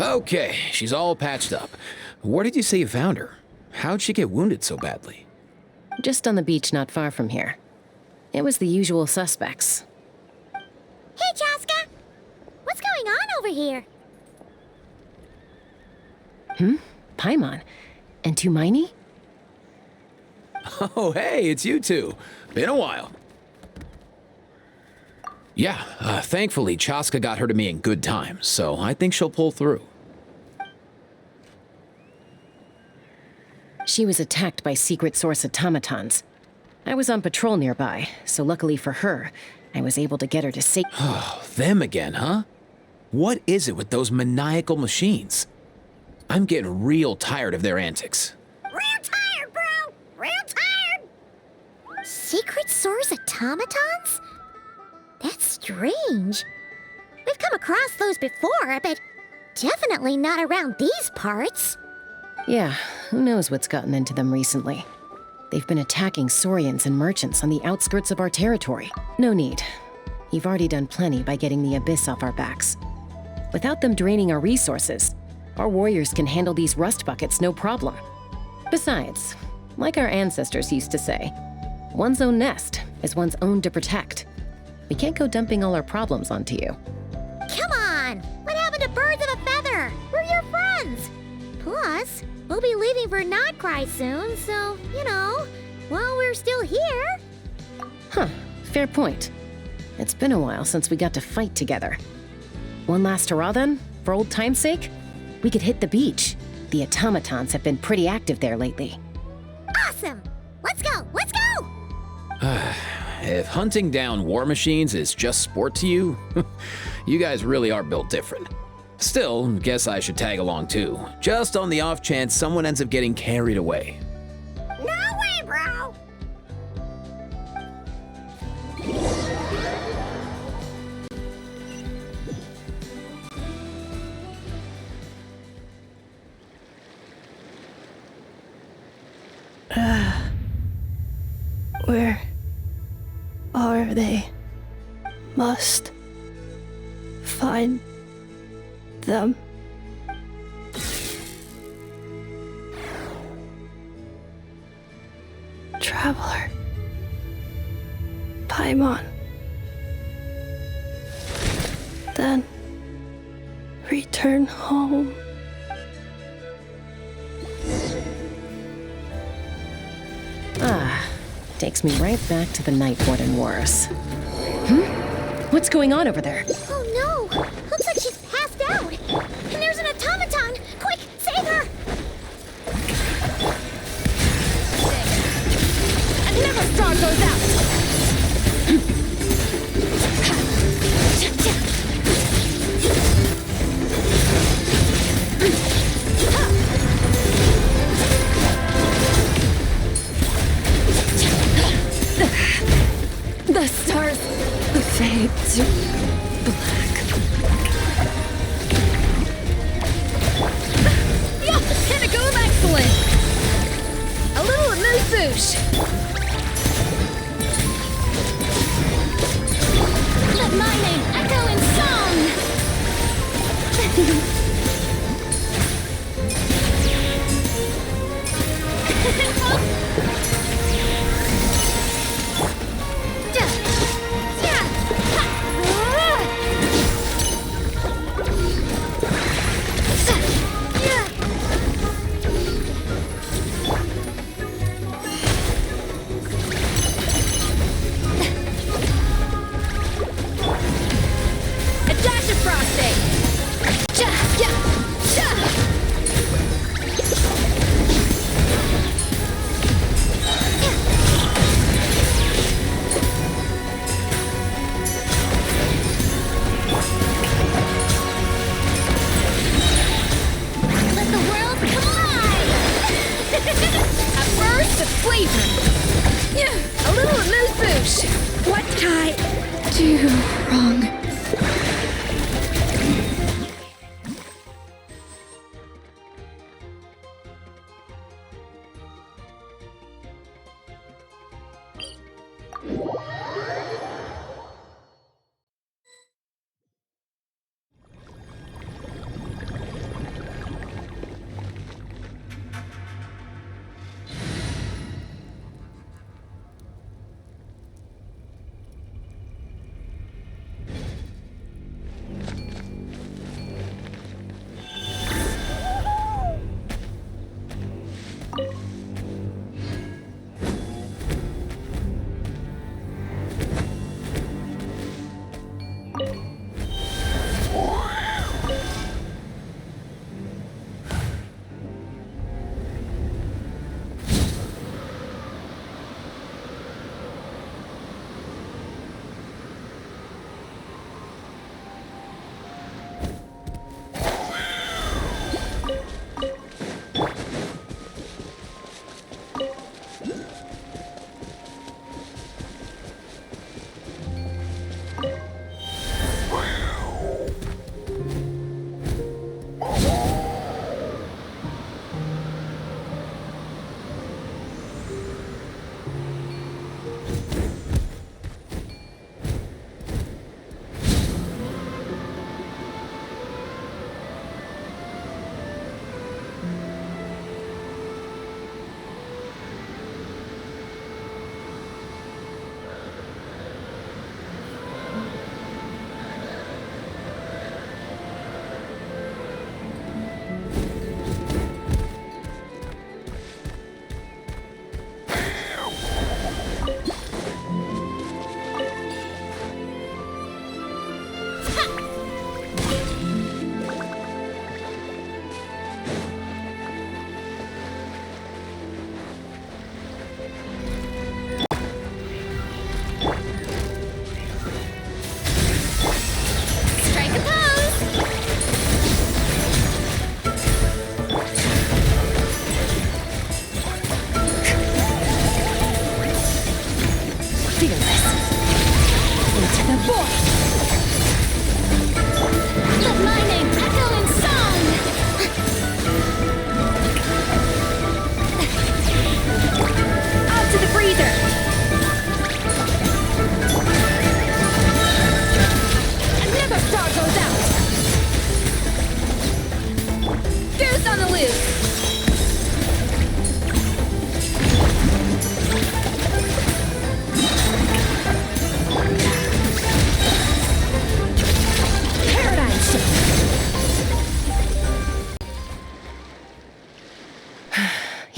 Okay, she's all patched up. Where did you say you found her? How'd she get wounded so badly? Just on the beach not far from here. It was the usual suspects. Hey, Chaska! What's going on over here? Paimon. And Tumaini? Oh, hey, it's you two. Been a while. Yeah, thankfully Chaska got her to me in good time, so I think she'll pull through. She was attacked by secret source automatons. I was on patrol nearby, so luckily for her, I was able to get her to safety. Oh, them again, huh? What is it with those maniacal machines? I'm getting real tired of their antics. Real tired, bro! Real tired! Secret source automatons? That's strange. We've come across those before, but definitely not around these parts. Yeah, who knows what's gotten into them recently. They've been attacking Saurians and merchants on the outskirts of our territory. No need. You've already done plenty by getting the Abyss off our backs. Without them draining our resources, our warriors can handle these rust buckets no problem. Besides, like our ancestors used to say, one's own nest is one's own to protect. We can't go dumping all our problems onto you. Come on! What happened to birds of a feather? We're your friends! Plus, we'll be leaving for Notcry soon, so, while we're still here... Huh, fair point. It's been a while since we got to fight together. One last hurrah then, for old time's sake? We could hit the beach. The automatons have been pretty active there lately. Awesome! Let's go! Let's go! If hunting down war machines is just sport to you, you guys really are built different. Still, guess I should tag along too, just on the off chance someone ends up getting carried away. No way, bro! Where are they? Must find them. Traveler. Paimon. Then return home. Takes me right back to the Night Warden Wars. What's going on over there? Oh no! Looks like she's passed out! And there's an automaton! Quick, save her! And never starve those out! The stars fade to black. Yeah, pinnacle of excellence! A little amuse-bouche! Let my name echo in song! What did I do wrong?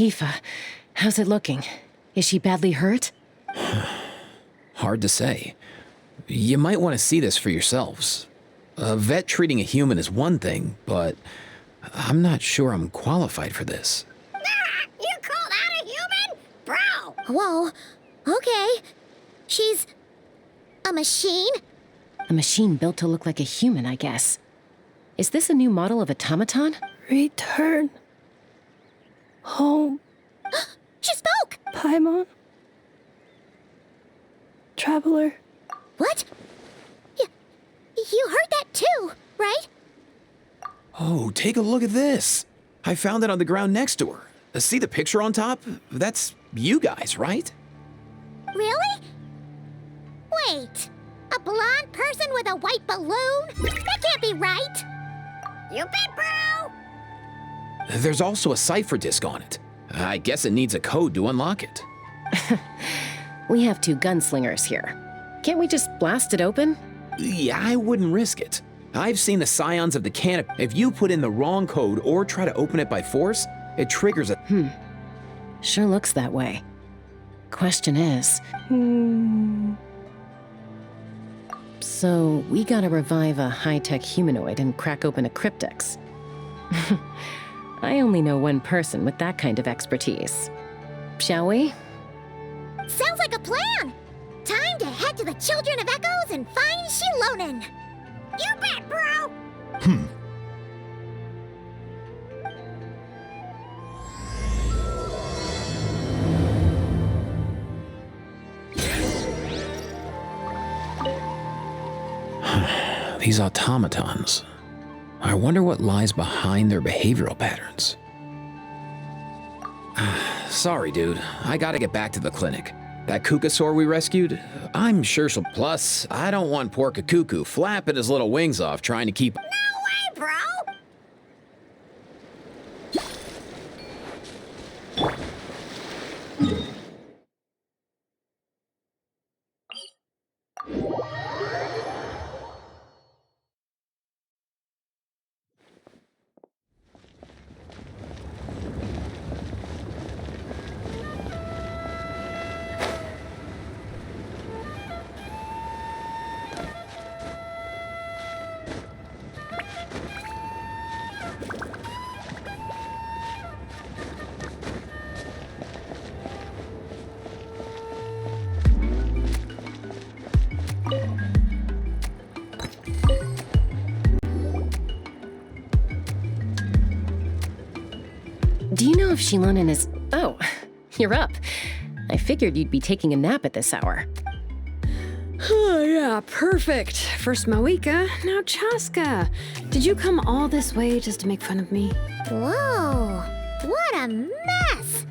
Tifa, how's it looking? Is she badly hurt? Hard to say. You might want to see this for yourselves. A vet treating a human is one thing, but I'm not sure I'm qualified for this. You call that a human? Bro! Whoa, okay. She's a machine? A machine built to look like a human, I guess. Is this a new model of automaton? Return home, She spoke! Paimon. Traveler. What? You heard that too, right? Oh, take a look at this. I found it on the ground next to her. See the picture on top? That's you guys, right? Really? Wait, a blonde person with a white balloon? That can't be right. You bet, bro! There's also a cipher disk on it. I guess it needs a code to unlock it. We have 2 gunslingers here. Can't we just blast it open? Yeah, I wouldn't risk it. I've seen the scions of the canopy. If you put in the wrong code or try to open it by force, it triggers a... Sure looks that way. Question is... So, we gotta revive a high-tech humanoid and crack open a cryptex. I only know one person with that kind of expertise. Shall we? Sounds like a plan! Time to head to the Children of Echoes and find Shilonen! You bet, bro! These automatons. I wonder what lies behind their behavioral patterns. Sorry, dude. I gotta get back to the clinic. That Kukasaur we rescued, I'm sure she'll... Plus, I don't want poor Kakuku flapping his little wings off trying to keep... No way, bro! Do you know if Shilonen is... Oh, you're up. I figured you'd be taking a nap at this hour. Oh, yeah, perfect. First Mawika, now Chaska. Did you come all this way just to make fun of me? Whoa, what a mess!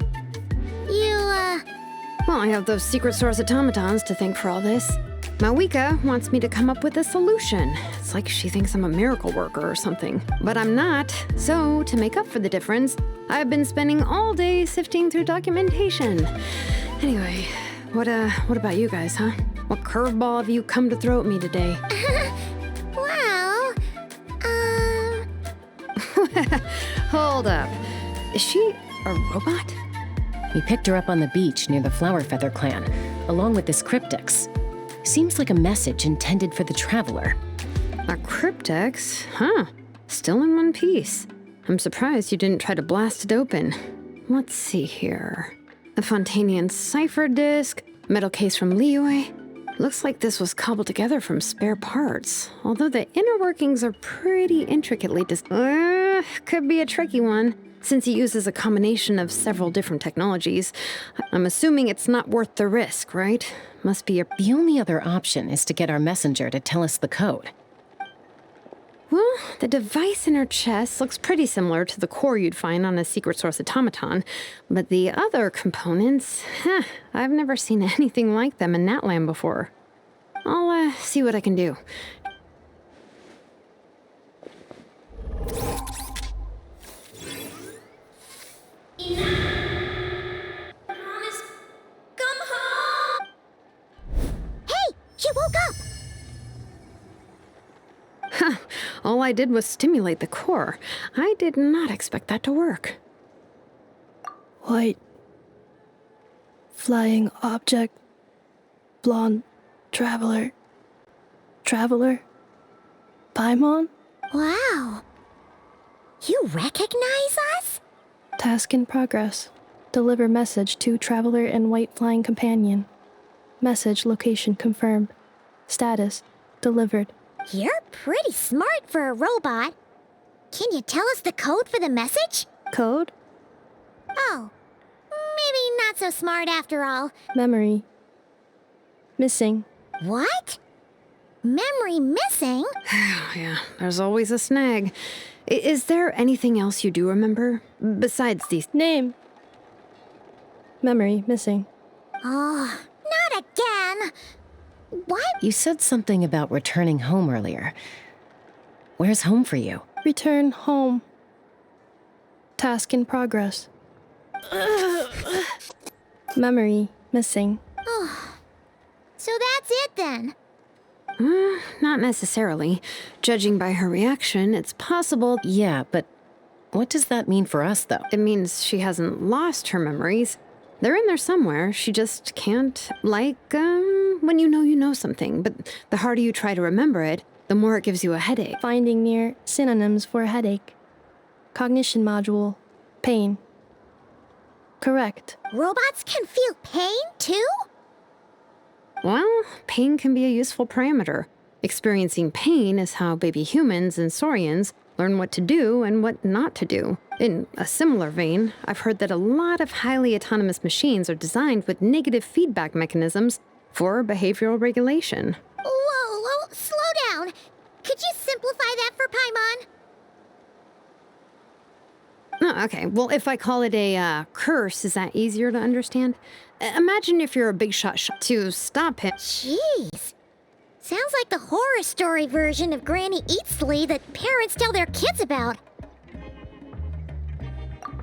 Well, I have those secret source automatons to thank for all this. Mawika wants me to come up with a solution. It's like she thinks I'm a miracle worker or something. But I'm not. So, to make up for the difference, I've been spending all day sifting through documentation. Anyway, what about you guys, huh? What curveball have you come to throw at me today? Well, Hold up. Is she a robot? We picked her up on the beach near the Flower Feather clan, along with this cryptex. Seems like a message intended for the Traveler. A cryptex? Huh. Still in one piece. I'm surprised you didn't try to blast it open. Let's see here. A Fontanian cipher disk, metal case from Liyue. Looks like this was cobbled together from spare parts, although the inner workings are pretty intricately could be a tricky one, since it uses a combination of several different technologies. I'm assuming it's not worth the risk, right? Must be a... The only other option is to get our messenger to tell us the code. Well, the device in her chest looks pretty similar to the core you'd find on a secret source automaton, but the other components, I've never seen anything like them in Natlan before. I'll see what I can do. come home! Hey, she woke up! All I did was stimulate the core. I did not expect that to work. white, flying object, blonde, traveler, Paimon? Wow. You recognize us? Task in progress. Deliver message to traveler and white flying companion. Message location confirmed. Status delivered. You're pretty smart for a robot. Can you tell us the code for the message? Code? Oh, maybe not so smart after all. Memory. Missing. What? Memory missing? Yeah, there's always a snag. Is there anything else you do remember? Besides these... Name. Memory missing. Oh, not again. What? You said something about returning home earlier. Where's home for you? Return home. Task in progress. Memory missing. Oh, so that's it then. Not necessarily. Judging by her reaction, it's possible... Yeah, but what does that mean for us, though? It means she hasn't lost her memories. They're in there somewhere. She just can't, when you know something. But the harder you try to remember it, the more it gives you a headache. Finding near synonyms for headache. Cognition module. Pain. Correct. Robots can feel pain too? Well, pain can be a useful parameter. Experiencing pain is how baby humans and saurians learn what to do and what not to do. In a similar vein, I've heard that a lot of highly autonomous machines are designed with negative feedback mechanisms for behavioral regulation. Whoa, slow down. Could you simplify that for Paimon? Oh, okay, well, if I call it a curse, is that easier to understand? Imagine if you're a big shot to stop him. Jeez. Sounds like the horror story version of Granny Eatsley that parents tell their kids about.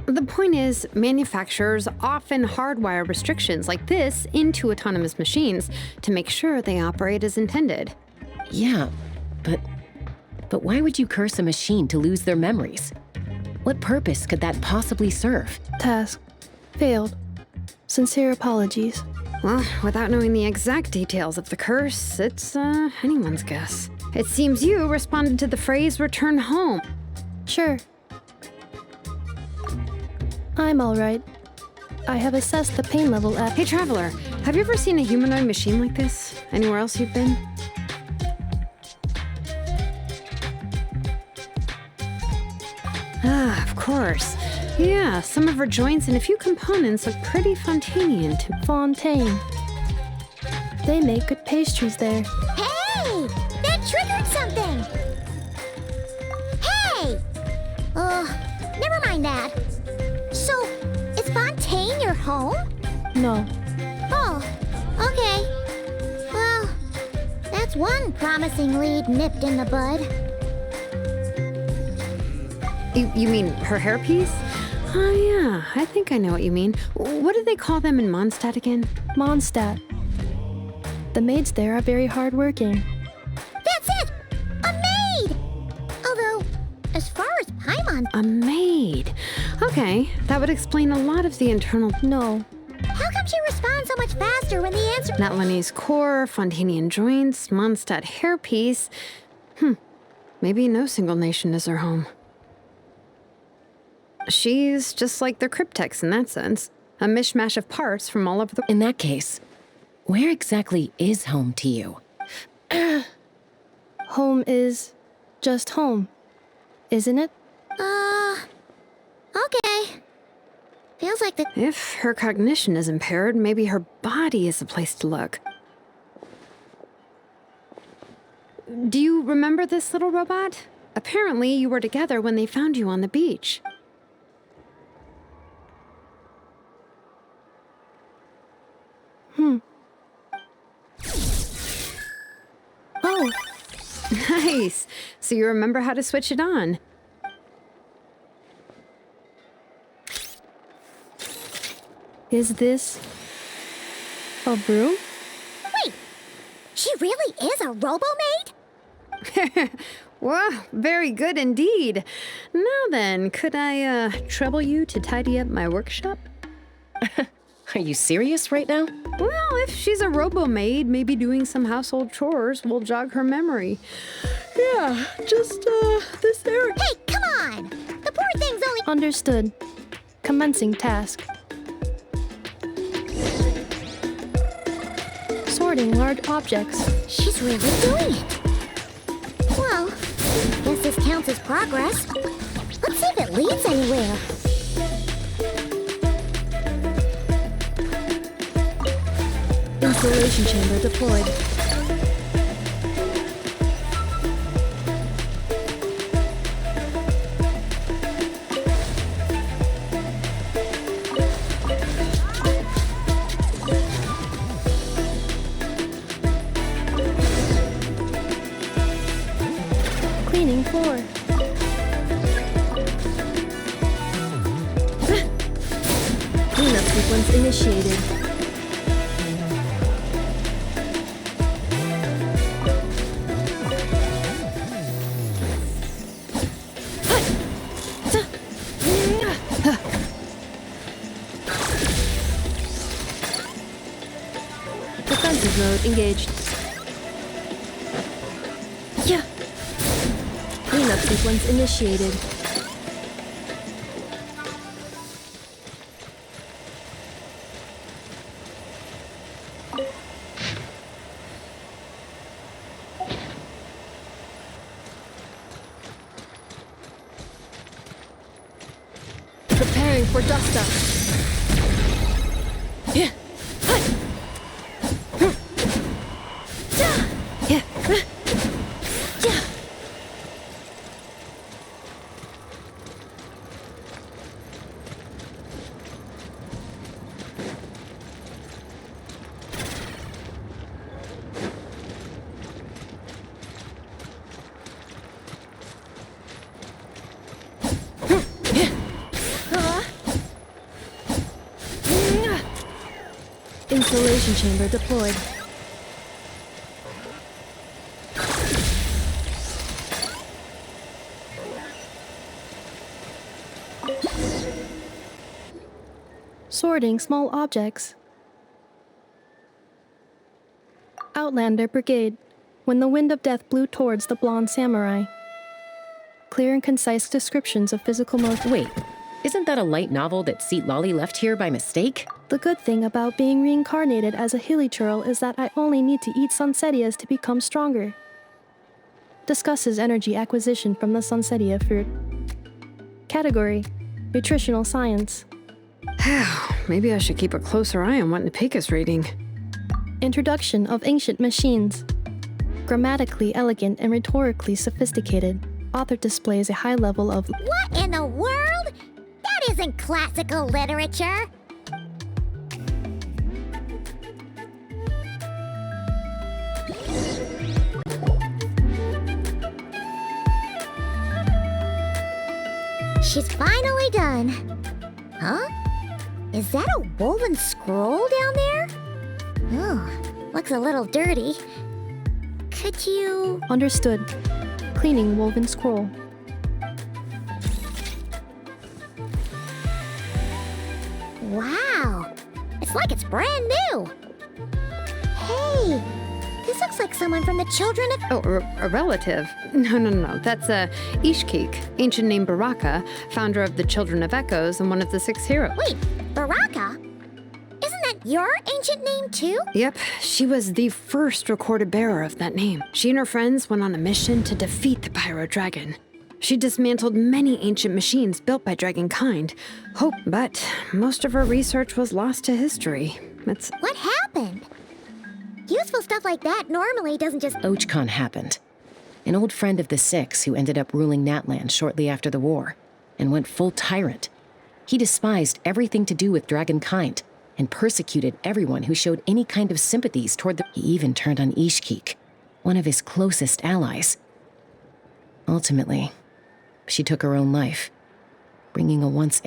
The point is, manufacturers often hardwire restrictions like this into autonomous machines to make sure they operate as intended. Yeah, but why would you curse a machine to lose their memories? What purpose could that possibly serve? Task. Failed. Sincere apologies. Well, without knowing the exact details of the curse, it's anyone's guess. It seems you responded to the phrase return home. Sure. I'm alright. I have assessed the pain level at... Hey, Traveler, have you ever seen a humanoid machine like this? Anywhere else you've been? Ah, of course. Yeah, some of her joints and a few components look pretty Fontanian to... Fontaine. They make good pastries there. Hey! That triggered something! Hey! Never mind that. So, is Fontaine your home? No. Oh, okay. Well, that's one promising lead nipped in the bud. You mean her hairpiece? Oh, yeah, I think I know what you mean. What do they call them in Mondstadt again? Mondstadt. The maids there are very hardworking. That's it! A maid! Although, as far as Paimon... A maid. Okay, that would explain a lot of the internal... No. How come she responds so much faster when the answer... Natlanese core, Fontanian joints, Mondstadt hairpiece. Maybe no single nation is her home. She's just like the Cryptex in that sense. A mishmash of parts from all over the... In that case, where exactly is home to you? Home is just home, isn't it? Okay. Feels like the... If her cognition is impaired, maybe her body is the place to look. Do you remember this little robot? Apparently, you were together when they found you on the beach. Oh, Nice. So you remember how to switch it on. is this a broom? Wait! She really is a robo-maid? Wow, very good indeed. Now then, could I trouble you to tidy up my workshop? Are you serious right now? Well, if she's a robo-maid, maybe doing some household chores will jog her memory. Yeah, just, this area. Hey, come on! The poor thing's only. Understood. Commencing task. Sorting large objects. She's really doing it. Well, guess this counts as progress. Let's see if it leads anywhere. Installation chamber deployed. Cleaning floor. Cleanup sequence initiated. Defensive mode engaged. Yeah. Cleanup sequence initiated. Preparing for dust up. Yeah. Yeah. Yeah. Installation chamber deployed. Sorting small objects. Outlander Brigade. When the wind of death blew towards the blonde samurai. Clear and concise descriptions of physical motion. Wait, isn't that a light novel that Seat Lolly left here by mistake? The good thing about being reincarnated as a hilly churl is that I only need to eat Sunsettias to become stronger. Discusses energy acquisition from the Sunsettia fruit. Category: Nutritional Science. Maybe I should keep a closer eye on what Napika's reading. Introduction of Ancient Machines. Grammatically elegant and rhetorically sophisticated, author displays a high level of. What in the world? That isn't classical literature. She's finally done. Huh? Is that a woven scroll down there? Oh, looks a little dirty. Could you... Understood. Cleaning woven scroll. Wow! It's like it's brand new! Hey! This looks like someone from the Children of... Oh, a relative? No. That's Ishkik, ancient name Baraka, founder of the Children of Echoes and one of the 6 heroes. Wait, Baraka? Isn't that your ancient name too? Yep, she was the first recorded bearer of that name. She and her friends went on a mission to defeat the Pyro Dragon. She dismantled many ancient machines built by Dragonkind. But most of her research was lost to history. What happened? Useful stuff like that normally doesn't just... Ochcon happened. An old friend of the Six who ended up ruling Natland shortly after the war, and went full tyrant. He despised everything to do with Dragonkind, and persecuted everyone who showed any kind of sympathies toward the... He even turned on Ishkik, one of his closest allies. Ultimately, she took her own life, bringing a once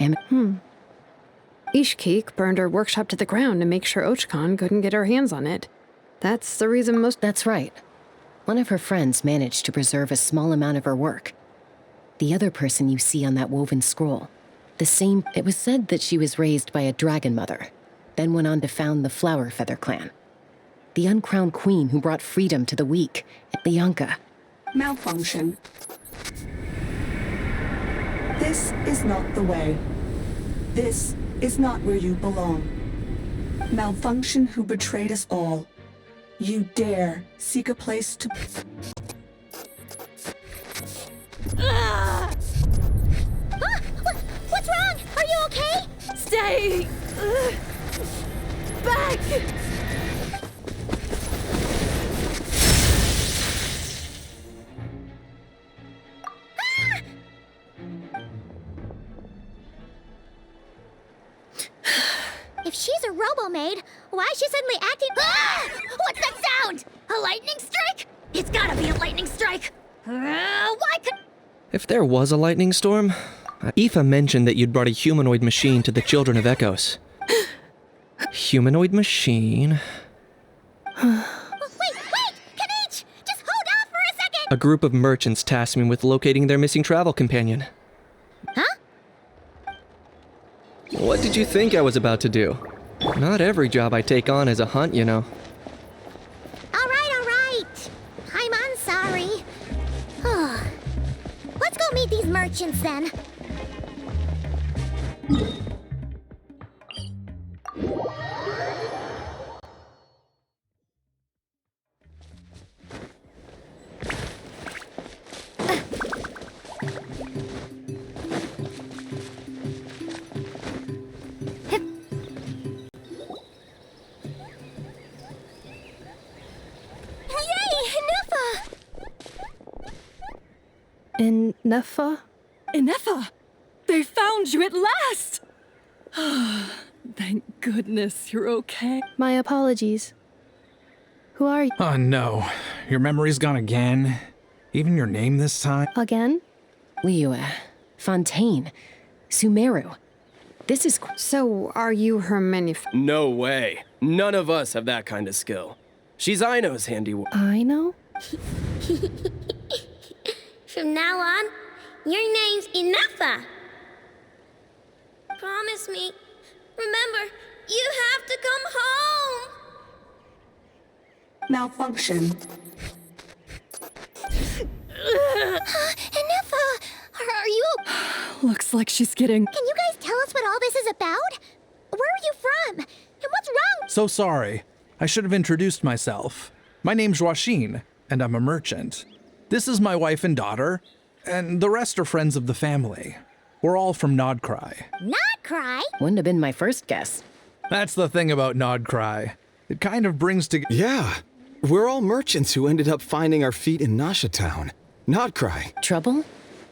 Ishkik burned her workshop to the ground to make sure Ochcon couldn't get her hands on it. That's the reason most... That's right. One of her friends managed to preserve a small amount of her work. The other person you see on that woven scroll, The same, it was said that she was raised by a dragon mother, then went on to found the Flower Feather clan. The uncrowned queen who brought freedom to the weak, Bianca. Malfunction. This is not the way. This is not where you belong. Malfunction who betrayed us all. You dare seek a place to... What's wrong? Are you okay? Stay back! If she's a robo-maid, why is she suddenly acting... Ah! What's that sound? A lightning strike? It's gotta be a lightning strike! Why could... If there was a lightning storm, Aoife mentioned that you'd brought a humanoid machine to the Children of Echoes. Humanoid machine... Wait! Kanich! Just hold off for a second! A group of merchants tasked me with locating their missing travel companion. Huh? What did you think I was about to do? Not every job I take on is a hunt, you know. All right. I'm sorry. Let's go meet these merchants then. In Nefa? Inefa! They found you at last! Thank goodness you're okay. My apologies. Who are you? Oh no, your memory's gone again? Even your name this time? Again? Liua, Fontaine, Sumeru. This is... So, are you her No way. None of us have that kind of skill. She's Aino's handiwork. I know? From now on, your name's Inefa. Promise me. Remember, you have to come home. Malfunction. Inefa, are you... Looks like she's getting... Can you guys tell us what all this is about? Where are you from? And what's wrong? So sorry. I should have introduced myself. My name's Joachine, and I'm a merchant. This is my wife and daughter, and the rest are friends of the family. We're all from Nodcry. Not cry. Wouldn't have been my first guess. That's the thing about Nodcry. It kind of brings together... Yeah, we're all merchants who ended up finding our feet in Nasha Town. Nodcry. Trouble?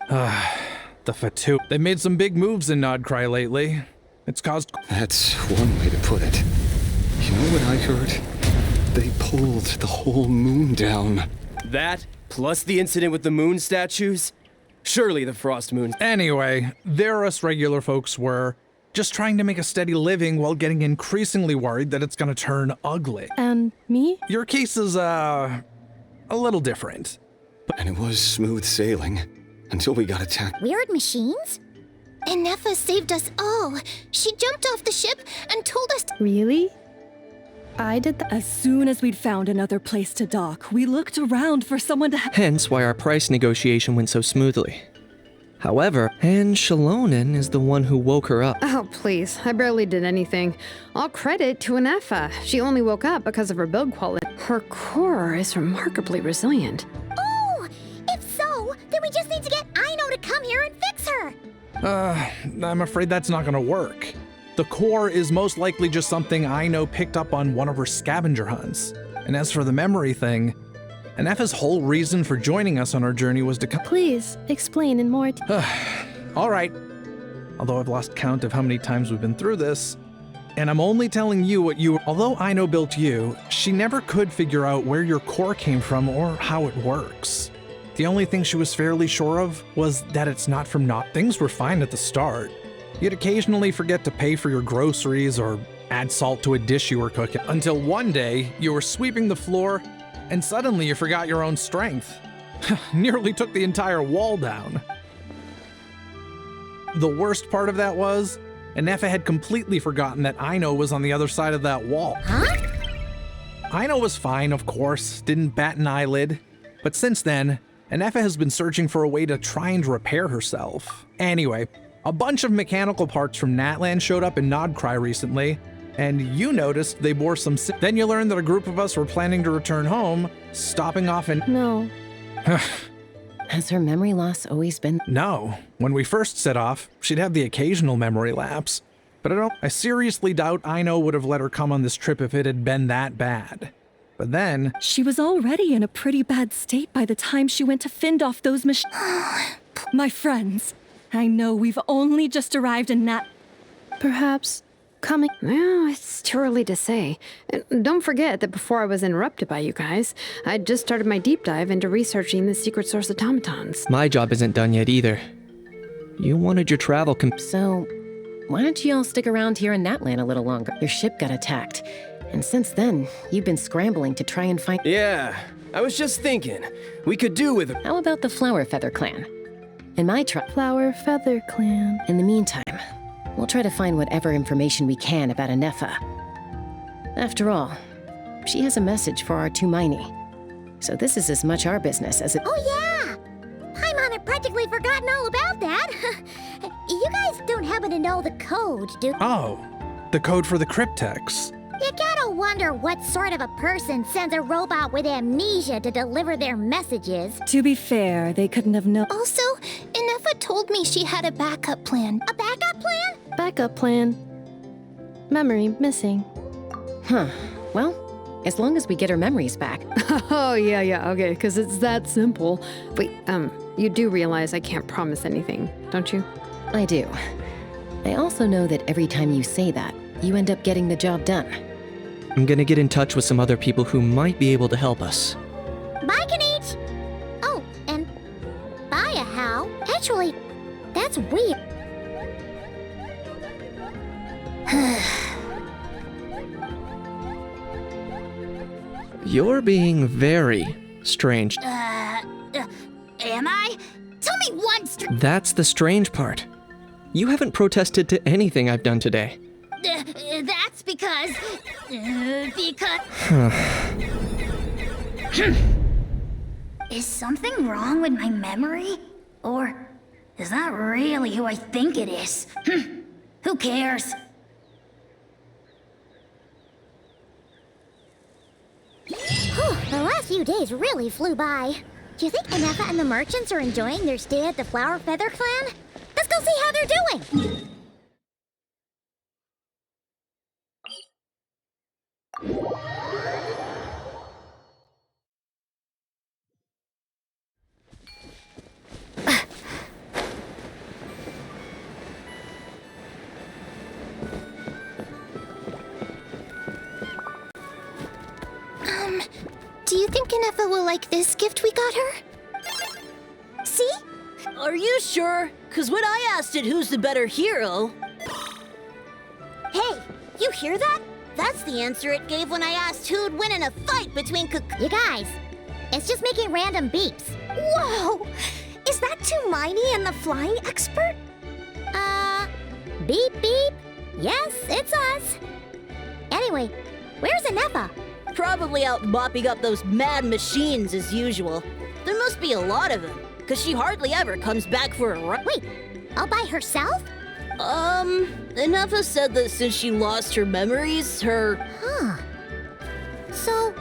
The Fatu. They've made some big moves in Nodcry lately. It's caused... That's one way to put it. You know what I heard? They pulled the whole moon down. That, plus the incident with the moon statues? Surely the Frost Moon. Anyway, there us regular folks were just trying to make a steady living while getting increasingly worried that it's gonna turn ugly. And me? Your case is, a little different. And it was smooth sailing until we got attacked. Weird machines? Inefa saved us all. She jumped off the ship and told us to... Really? I did that? As soon as we'd found another place to dock, we looked around for someone to Hence why our price negotiation went so smoothly. However, Anne Shalonen is the one who woke her up. Oh, please. I barely did anything. All credit to Inefa. She only woke up because of her build quality. Her core is remarkably resilient. Oh! If so, then we just need to get Aino to come here and fix her. I'm afraid that's not gonna work. The core is most likely just something Aino picked up on one of her scavenger hunts. And as for the memory thing, Anefa's whole reason for joining us on our journey was to come... Please, explain in more... All right. Although I've lost count of how many times we've been through this. And I'm only telling you what you... Although Aino built you, she never could figure out where your core came from or how it works. The only thing she was fairly sure of was that it's not from not... Things were fine at the start. You'd occasionally forget to pay for your groceries or add salt to a dish you were cooking. Until one day, you were sweeping the floor, and suddenly you forgot your own strength. Nearly took the entire wall down. The worst part of that was, Anefa had completely forgotten that Aino was on the other side of that wall. Huh? Aino was fine, of course, didn't bat an eyelid. But since then, Anefa has been searching for a way to try and repair herself. Anyway, a bunch of mechanical parts from Natlan showed up in Nodcry recently, and you noticed they bore some Then you learned that a group of us were planning to return home, stopping off in— No. Has her memory loss always been? No. When we first set off, she'd have the occasional memory lapse. But I seriously doubt Aino would have let her come on this trip if it had been that bad. But then— She was already in a pretty bad state by the time she went to fend off those machines. My friends, I know we've only just arrived in Nat. Perhaps coming. Well, it's too early to say. And don't forget that before I was interrupted by you guys, I'd just started my deep dive into researching the secret source automatons. My job isn't done yet either. You wanted your travel So, why don't you all stick around here in Natlan a little longer? Your ship got attacked. And since then, you've been scrambling to try and find— Yeah, I was just thinking. We could do with— How about the Flower Feather Clan? In my Flower Feather Clan. In the meantime, we'll try to find whatever information we can about Anefa. After all, she has a message for our Tumaini. So this is as much our business as it— Oh yeah! Paimon had practically forgotten all about that. You guys don't happen to know the code, do— Oh, the code for the cryptex. You gotta wonder what sort of a person sends a robot with amnesia to deliver their messages. To be fair, they couldn't have known. Also, Anefa told me she had a backup plan. A backup plan? Backup plan. Memory missing. Huh. Well, as long as we get her memories back. Oh, yeah, okay, because it's that simple. Wait, you do realize I can't promise anything, don't you? I do. I also know that every time you say that, you end up getting the job done. I'm gonna get in touch with some other people who might be able to help us. Bye, Kanich! Oh, and bye, How. Actually, that's weird. You're being very strange. Am I? Tell me once. That's the strange part. You haven't protested to anything I've done today. That's because... Is something wrong with my memory? Or is that really who I think it is? Who cares? The last few days really flew by. Do you think Anefa and the merchants are enjoying their stay at the Flower Feather Clan? Let's go see how they're doing! Do you think Anefa will like this gift we got her? See? Are you sure? 'Cause when I asked it who's the better hero... Hey, you hear that? That's the answer it gave when I asked who'd win in a fight between You guys, it's just making random beeps. Whoa! Is that Tumaini and the flying expert? Beep beep. Yes, it's us. Anyway, where's Anefa? Probably out mopping up those mad machines as usual. There must be a lot of them, 'cause she hardly ever comes back for a run. Wait, all by herself? Anefa said that since she lost her memories, Huh. So,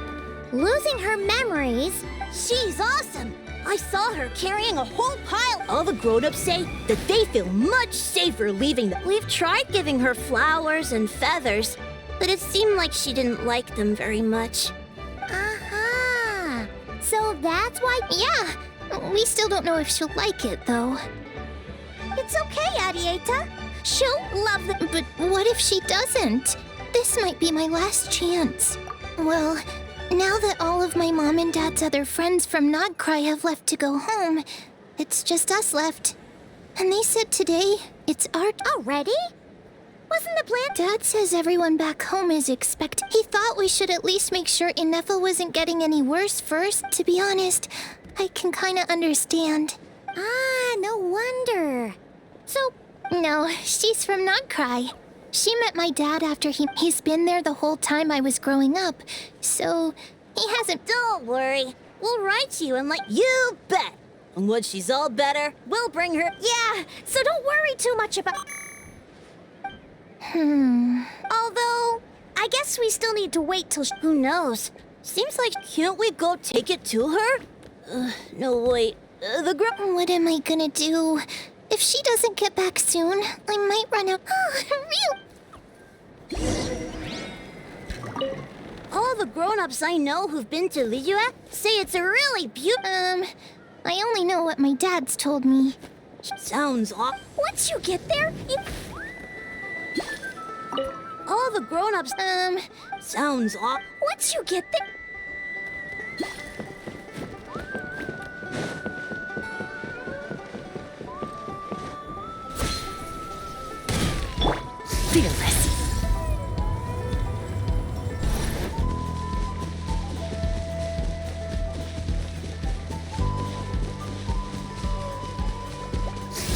losing her memories... She's awesome! I saw her carrying a whole pile. All the grown-ups say that they feel much safer leaving them. We've tried giving her flowers and feathers, but it seemed like she didn't like them very much. Uh-huh. So that's why... Yeah, we still don't know if she'll like it, though. It's okay, Arieta. She'll love them. But what if she doesn't? This might be my last chance. Well, now that all of my mom and dad's other friends from Nodcry have left to go home, it's just us left. And they said today it's our... Already? Wasn't the plan? Dad says everyone back home is expected. He thought we should at least make sure Anefa wasn't getting any worse first. To be honest, I can kinda understand. Ah, no wonder. So, No, she's from Not Cry. She met my dad after he's been there the whole time I was growing up, so he hasn't. Don't worry. We'll write you and let you bet. And when she's all better, we'll bring her. Yeah, so don't worry too much about. Although, I guess we still need to wait till. Who knows? Seems like. Can't we go take it to her? No, wait. The girl. What am I gonna do? If she doesn't get back soon, I might run out. All the grown-ups I know who've been to Liyue say it's a really beautiful. I only know what my dad's told me. Sounds off. Once you get there, you. All the grown-ups. Sounds off. Once you get there. Fearless.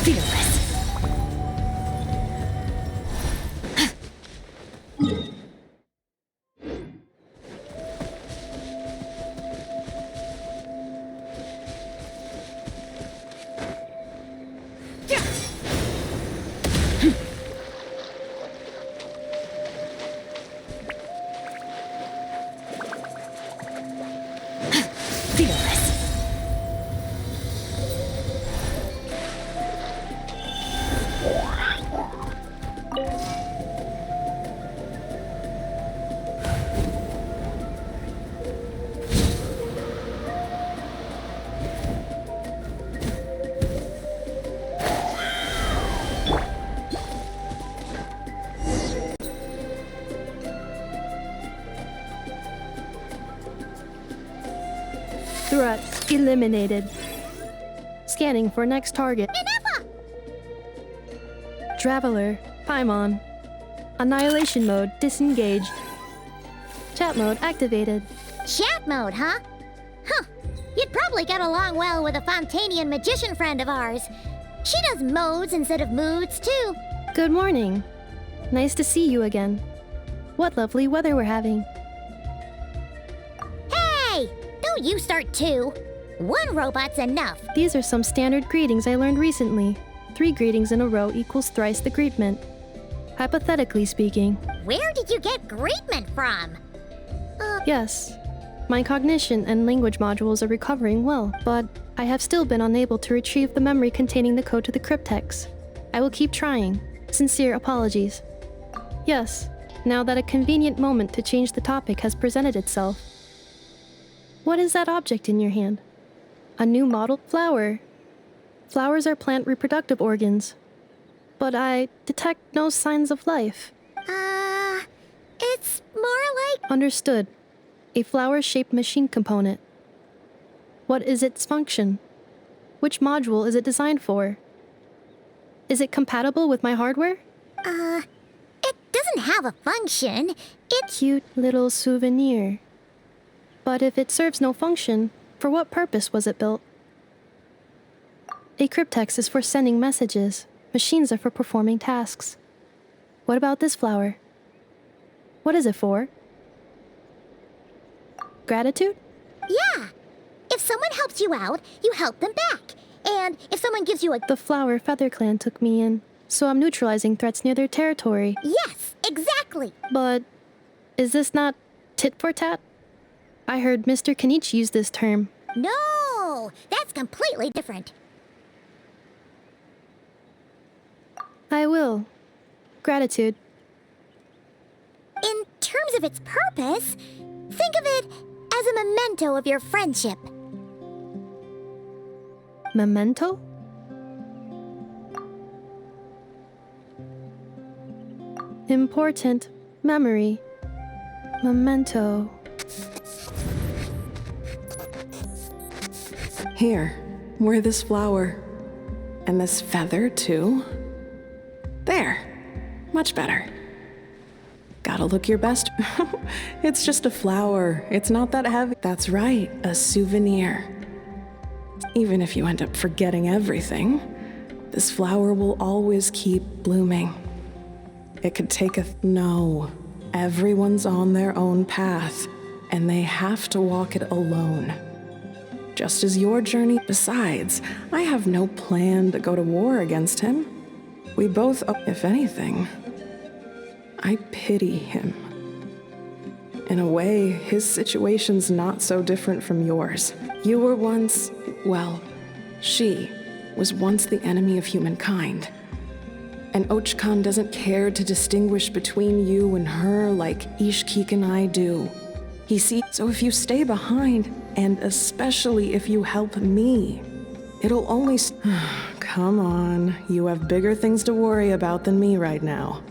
Fearless. Threat eliminated. Scanning for next target. Traveler, Paimon. Annihilation mode disengaged. Chat mode activated. Chat mode, huh? Huh. You'd probably get along well with a Fontanian magician friend of ours. She does modes instead of moods, too. Good morning. Nice to see you again. What lovely weather we're having. Hey! Don't you start too. One robot's enough. These are some standard greetings I learned recently. 3 greetings in a row equals thrice the greetment. Hypothetically speaking. Where did you get greetment from? Yes. My cognition and language modules are recovering well, but I have still been unable to retrieve the memory containing the code to the cryptex. I will keep trying. Sincere apologies. Yes, now that a convenient moment to change the topic has presented itself. What is that object in your hand? A new model flower. Flowers are plant reproductive organs. But I detect no signs of life. It's more like... Understood. A flower-shaped machine component. What is its function? Which module is it designed for? Is it compatible with my hardware? It doesn't have a function. It's... Cute little souvenir. But if it serves no function, for what purpose was it built? A cryptex is for sending messages. Machines are for performing tasks. What about this flower? What is it for? Gratitude? Yeah. If someone helps you out, you help them back. And if someone gives you a... The flower Feather Clan took me in, so I'm neutralizing threats near their territory. Yes, exactly. But is this not tit for tat? I heard Mr. Kenichi use this term. No, that's completely different. I will. Gratitude. In terms of its purpose, think of it as a memento of your friendship. Memento? Important memory. Memento. Here, wear this flower. And this feather, too. There. Much better. Gotta look your best. It's just a flower. It's not that heavy. That's right, a souvenir. Even if you end up forgetting everything, This flower will always keep blooming. It could take No. Everyone's on their own path, and they have to walk it alone. Just as your journey. Besides, I have no plan to go to war against him. We both, if anything, I pity him. In a way, his situation's not so different from yours. You were once, well, she was once the enemy of humankind. And Ochkan doesn't care to distinguish between you and her like Ishkik and I do. He sees, so if you stay behind, and especially if you help me, it'll only Come on, you have bigger things to worry about than me right now.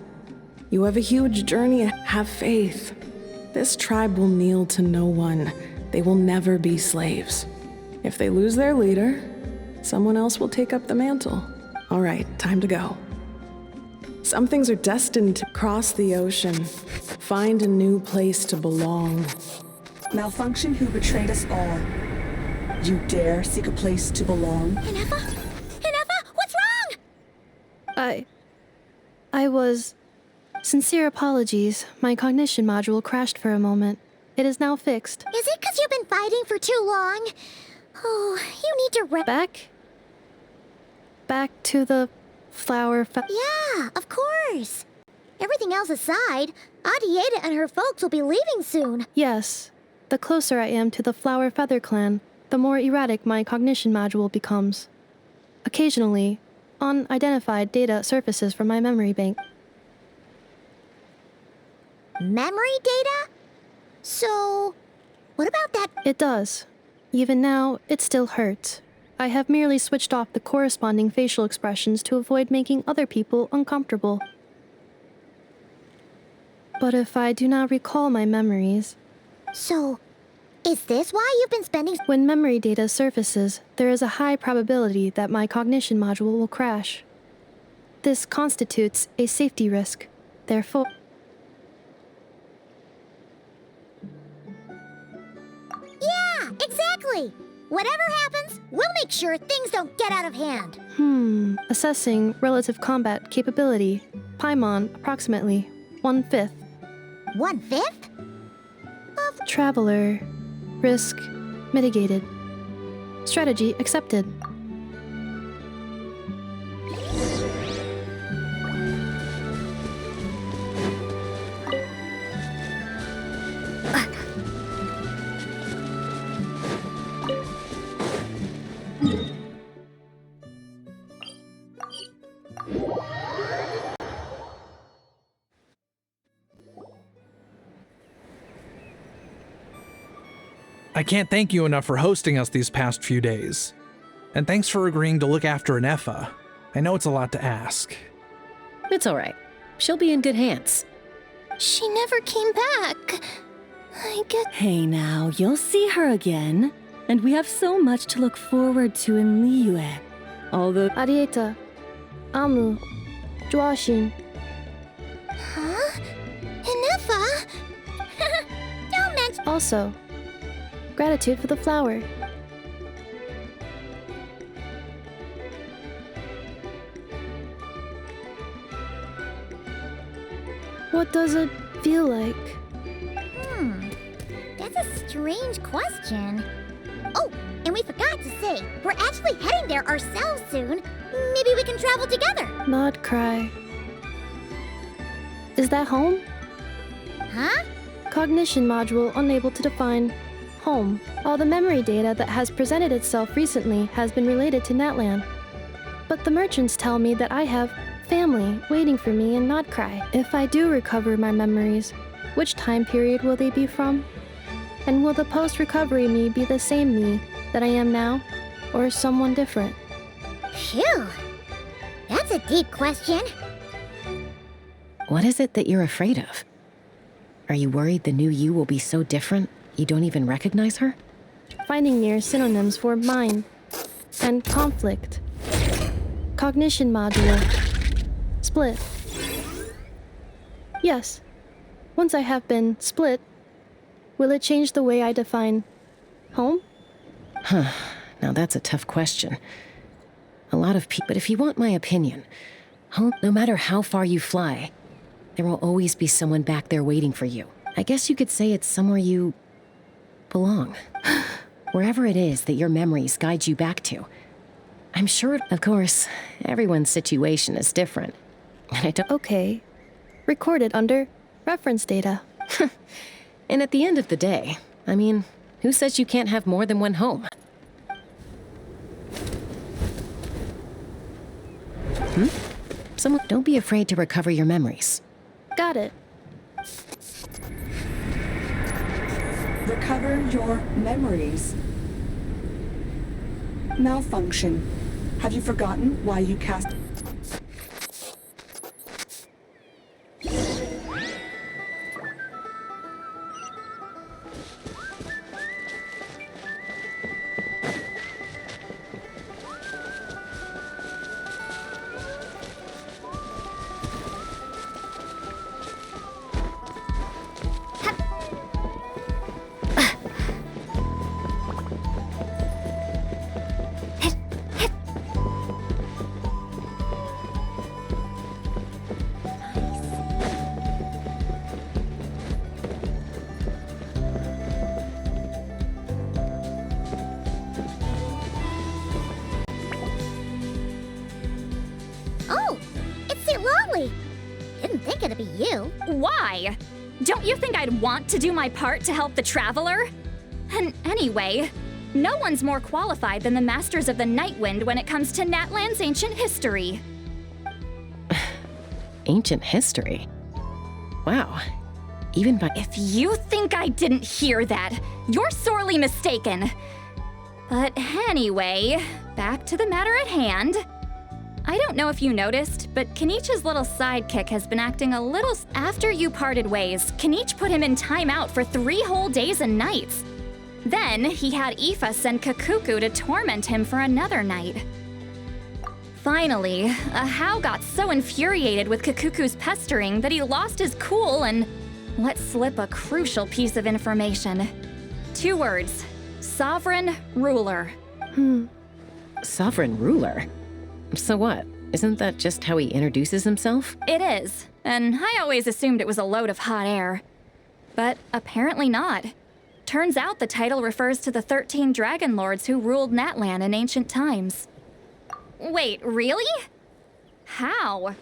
You have a huge journey, have faith. This tribe will kneel to no one. They will never be slaves. If they lose their leader, someone else will take up the mantle. All right, time to go. Some things are destined to cross the ocean, find a new place to belong. Malfunction who betrayed us all. You dare seek a place to belong? Inefa? Inefa, what's wrong? I was... Sincere apologies. My cognition module crashed for a moment. It is now fixed. Is it because you've been fighting for too long? Oh, you need to Back to the flower Yeah, of course. Everything else aside, Adieta and her folks will be leaving soon. Yes. The closer I am to the Flower Feather clan, the more erratic my cognition module becomes. Occasionally, unidentified data surfaces from my memory bank. Memory data? So, what about that? It does. Even now, it still hurts. I have merely switched off the corresponding facial expressions to avoid making other people uncomfortable. But if I do not recall my memories... So, is this why you've been spending... When memory data surfaces, there is a high probability that my cognition module will crash. This constitutes a safety risk. Therefore... Yeah, exactly! Whatever happens, we'll make sure things don't get out of hand. Assessing relative combat capability. Paimon, approximately 1/5. 1/5? Traveler. Risk mitigated. Strategy accepted. I can't thank you enough for hosting us these past few days. And thanks for agreeing to look after Inefa. I know it's a lot to ask. It's all right. She'll be in good hands. She never came back. I get... Hey now, you'll see her again. And we have so much to look forward to in Liyue. Although... Arieta. Amu. Joashin. Huh? Inefa? Don't mention... Also, gratitude for the flower. What does it feel like? That's a strange question. Oh, and we forgot to say, we're actually heading there ourselves soon. Maybe we can travel together. Not cry. Is that home? Huh? Cognition module unable to define home. All the memory data that has presented itself recently has been related to Natlan. But the merchants tell me that I have family waiting for me in Nodcry. If I do recover my memories, which time period will they be from? And will the post-recovery me be the same me that I am now, or someone different? Phew. That's a deep question. What is it that you're afraid of? Are you worried the new you will be so different you don't even recognize her? Finding near synonyms for mine and conflict. Cognition module. Split. Yes. Once I have been split, will it change the way I define home? Now that's a tough question. A lot of people. But if you want my opinion, no matter how far you fly, there will always be someone back there waiting for you. I guess you could say it's somewhere you belong. Wherever it is that your memories guide you back to. I'm sure, of course, everyone's situation is different. And I don't. Okay. Recorded under reference data. And at the end of the day, I mean, who says you can't have more than one home? Don't be afraid to recover your memories. Got it. Recover your memories. Malfunction. Have you forgotten why you cast... Oh, it's Lonely. Didn't think it'd be you. Why? Don't you think I'd want to do my part to help the Traveler? And anyway, no one's more qualified than the Masters of the Nightwind when it comes to Natlan's ancient history. Ancient history? Wow. Even by... If you think I didn't hear that, you're sorely mistaken. But anyway, back to the matter at hand. I don't know if you noticed, but Kenichi's little sidekick has been acting a little... After you parted ways, Kenichi put him in timeout for 3 whole days and nights. Then, he had Aoife send Kakuku to torment him for another night. Finally, Ahau got so infuriated with Kakuku's pestering that he lost his cool and let slip a crucial piece of information. 2 words. Sovereign Ruler. Sovereign Ruler? So what? Isn't that just how he introduces himself? It is, and I always assumed it was a load of hot air. But apparently not. Turns out the title refers to the 13 Dragon Lords who ruled Natlan in ancient times. Wait, really? How?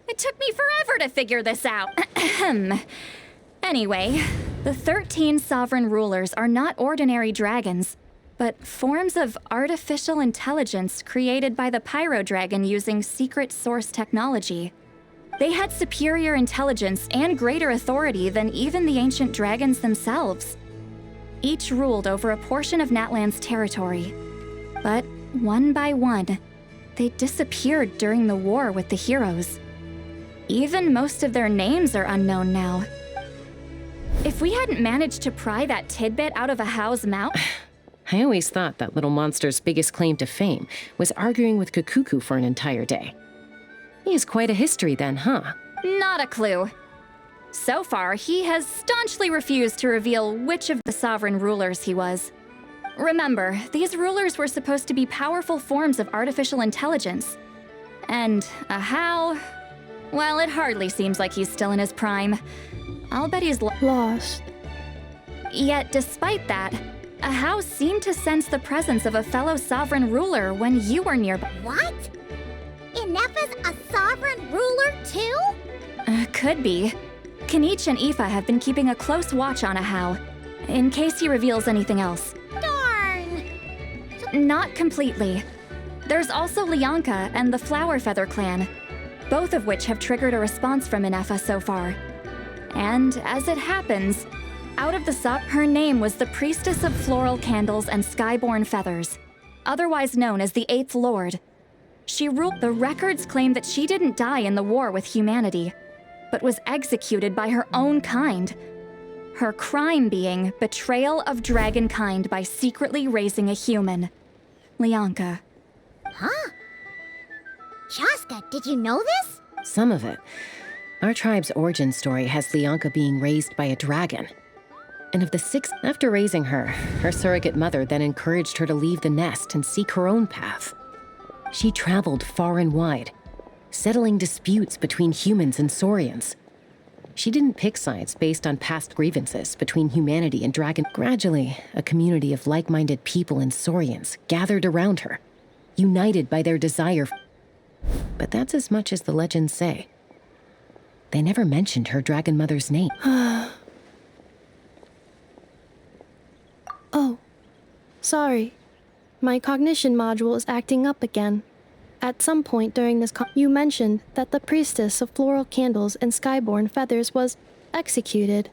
It took me forever to figure this out. Anyway, the 13 sovereign rulers are not ordinary dragons, but forms of artificial intelligence created by the Pyro Dragon using secret source technology. They had superior intelligence and greater authority than even the ancient dragons themselves. Each ruled over a portion of Natlan's territory. But one by one, they disappeared during the war with the heroes. Even most of their names are unknown now. If we hadn't managed to pry that tidbit out of Ahau's mouth... I always thought that little monster's biggest claim to fame was arguing with Kakuku for an entire day. He has quite a history then, huh? Not a clue. So far, he has staunchly refused to reveal which of the sovereign rulers he was. Remember, these rulers were supposed to be powerful forms of artificial intelligence. And Ahau... well, it hardly seems like he's still in his prime. I'll bet he's lost. Yet, despite that, Ahau seemed to sense the presence of a fellow sovereign ruler when you were nearby. What? Inepa's a sovereign ruler too? Could be. Kenichi and Aoife have been keeping a close watch on Ahau, in case he reveals anything else. Darn! Not completely. There's also Lianka and the Flower Feather clan, both of which have triggered a response from Inepa so far. And as it happens, out of the her name was the Priestess of Floral Candles and Skyborn Feathers, otherwise known as the 8th Lord. She ruled. The records claim that she didn't die in the war with humanity, but was executed by her own kind. Her crime being betrayal of dragonkind by secretly raising a human. Lianka. Huh? Shaska, did you know this? Some of it. Our tribe's origin story has Lianka being raised by a dragon. And of the 6, after raising her, her surrogate mother then encouraged her to leave the nest and seek her own path. She traveled far and wide, settling disputes between humans and Saurians. She didn't pick sides based on past grievances between humanity and dragon. Gradually, a community of like-minded people and Saurians gathered around her, united by their desire. But that's as much as the legends say. They never mentioned her dragon mother's name. Oh, sorry. My cognition module is acting up again. At some point during this you mentioned that the priestess of floral candles and skyborn feathers was executed.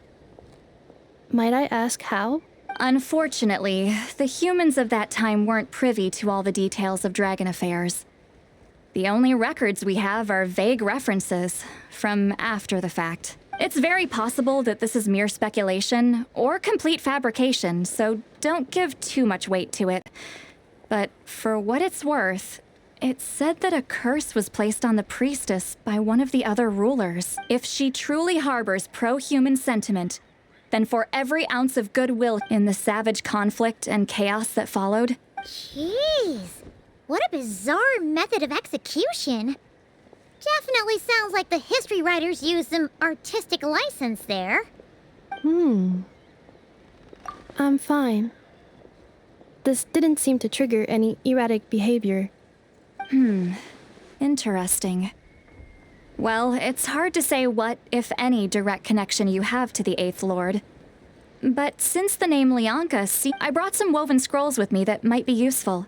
Might I ask how? Unfortunately, the humans of that time weren't privy to all the details of dragon affairs. The only records we have are vague references from after the fact. It's very possible that this is mere speculation or complete fabrication, so don't give too much weight to it. But for what it's worth, it's said that a curse was placed on the priestess by one of the other rulers. If she truly harbors pro-human sentiment, then for every ounce of goodwill in the savage conflict and chaos that followed... Jeez, what a bizarre method of execution. Definitely sounds like the history writers used some artistic license there. I'm fine. This didn't seem to trigger any erratic behavior. Interesting. Well, it's hard to say what, if any, direct connection you have to the Eighth Lord. But since the name Lianka, I brought some woven scrolls with me that might be useful.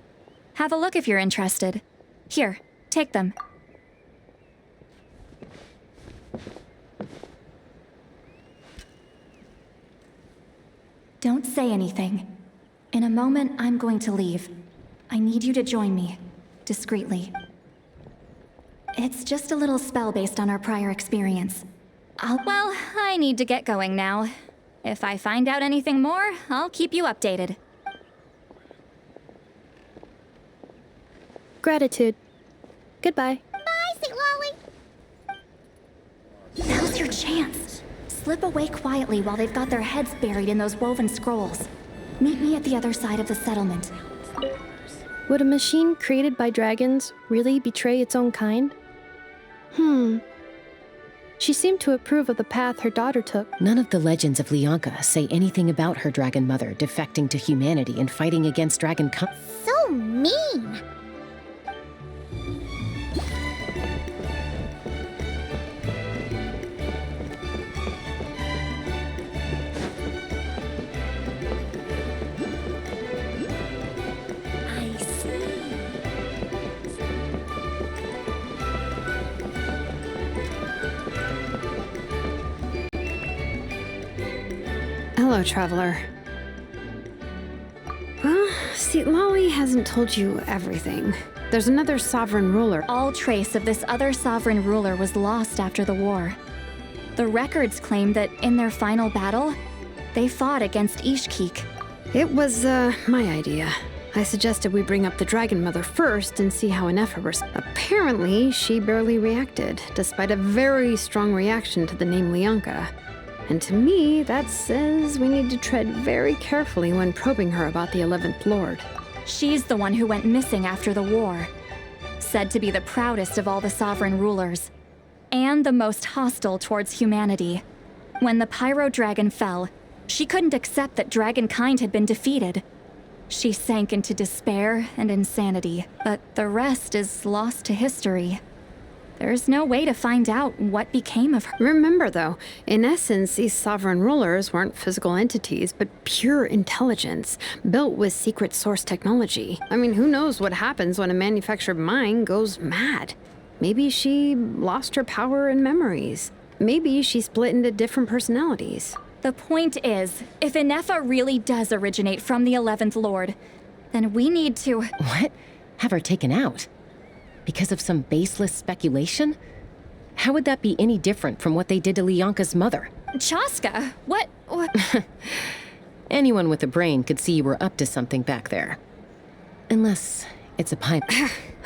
Have a look if you're interested. Here, take them. Don't say anything. In a moment, I'm going to leave. I need you to join me. Discreetly. It's just a little spell based on our prior experience. Well, I need to get going now. If I find out anything more, I'll keep you updated. Gratitude. Goodbye. Bye, St. Lolly. Now's your chance. Slip away quietly while they've got their heads buried in those woven scrolls. Meet me at the other side of the settlement. Would a machine created by dragons really betray its own kind? She seemed to approve of the path her daughter took. None of the legends of Lianka say anything about her dragon mother defecting to humanity and fighting against dragon So mean! Hello, traveler. Well, see, Lolly hasn't told you everything. There's another sovereign ruler. All trace of this other sovereign ruler was lost after the war. The records claim that in their final battle, they fought against Ishkik. It was, my idea. I suggested we bring up the Dragon Mother first and see how Inefa responds. Apparently, she barely reacted, despite a very strong reaction to the name Lianka. And to me, that says we need to tread very carefully when probing her about the 11th Lord. She's the one who went missing after the war. Said to be the proudest of all the sovereign rulers. And the most hostile towards humanity. When the Pyro Dragon fell, she couldn't accept that dragonkind had been defeated. She sank into despair and insanity, but the rest is lost to history. There's no way to find out what became of her. Remember, though, in essence, these sovereign rulers weren't physical entities, but pure intelligence, built with secret source technology. I mean, who knows what happens when a manufactured mind goes mad? Maybe she lost her power and memories. Maybe she split into different personalities. The point is, if Inefa really does originate from the 11th Lord, then we need to... What? Have her taken out? Because of some baseless speculation? How would that be any different from what they did to Lianka's mother? Chaska, what? Anyone with a brain could see you were up to something back there. Unless it's a pipe.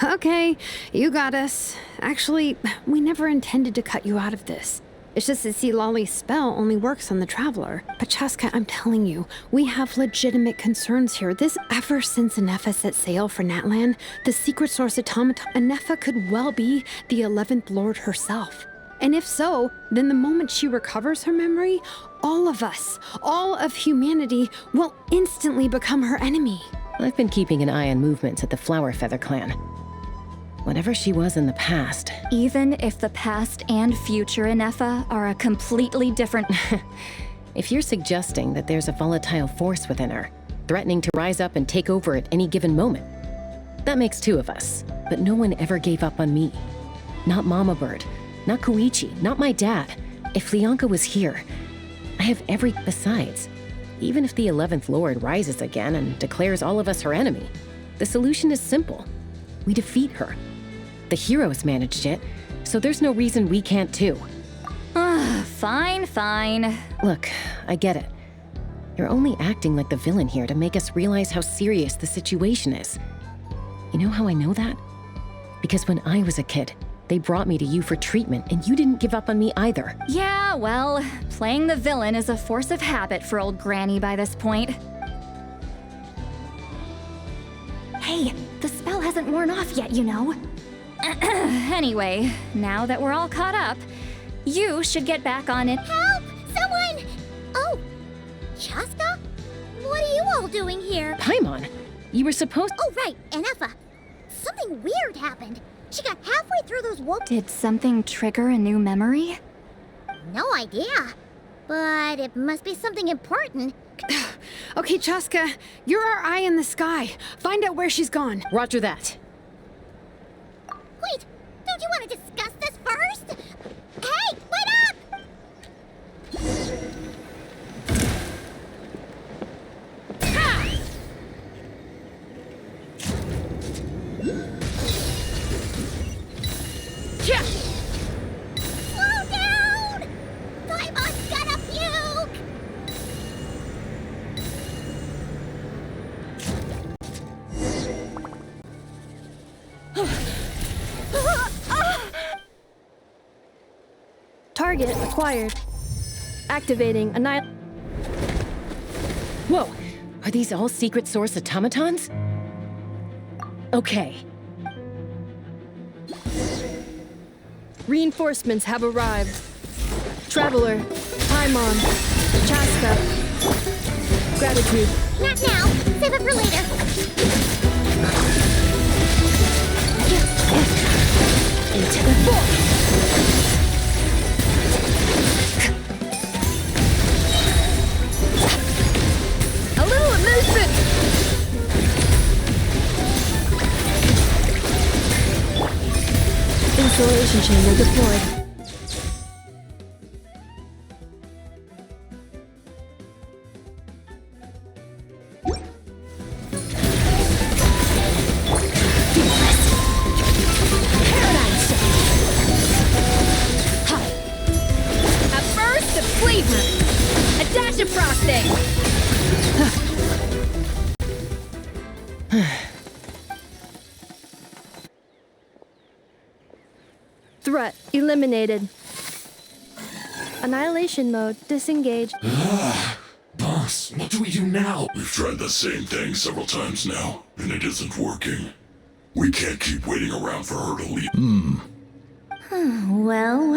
Okay, you got us. Actually, we never intended to cut you out of this. It's just that see, Lolly's spell only works on the Traveler. But Chaska, I'm telling you, we have legitimate concerns here. Ever since Anefa set sail for Natlan, the secret source automaton, Anefa could well be the 11th Lord herself. And if so, then the moment she recovers her memory, all of us, all of humanity, will instantly become her enemy. I've been keeping an eye on movements at the Flower Feather clan. Whatever she was in the past. Even if the past and future Anefa are a completely different... If you're suggesting that there's a volatile force within her, threatening to rise up and take over at any given moment, that makes two of us. But no one ever gave up on me. Not Mama Bird, not Koichi, not my dad. If Lianka was here, I have every... Besides, even if the 11th Lord rises again and declares all of us her enemy, the solution is simple. We defeat her. The heroes managed it, so there's no reason we can't too. Fine. Look, I get it. You're only acting like the villain here to make us realize how serious the situation is. You know how I know that? Because when I was a kid, they brought me to you for treatment, and you didn't give up on me either. Yeah, well, playing the villain is a force of habit for old Granny by this point. Hey, the spell hasn't worn off yet, you know. Anyway, now that we're all caught up, you should get back on it. Help! Someone! Oh, Chaska? What are you all doing here? Paimon, you were supposed... Oh, right, Anefa. Something weird happened. She got halfway through those Did something trigger a new memory? No idea. But it must be something important. Okay, Chaska, you're our eye in the sky. Find out where she's gone. Roger that. Wait, don't you want to discuss this first? Hey, wait up! Slow down! Daimon's gonna puke! Target acquired. Activating annihilate. Whoa, are these all secret source automatons? Okay. Reinforcements have arrived. Traveler, Paimon, Chaska. Gratitude. Not now. Save it for later. Into the void! A little amusement! Installation chamber deployed. A burst of flavor! A dash of frosting! Threat eliminated. Annihilation mode disengaged. Boss, what do we do now? We've tried the same thing several times now, and it isn't working. We can't keep waiting around for her to leave. Well.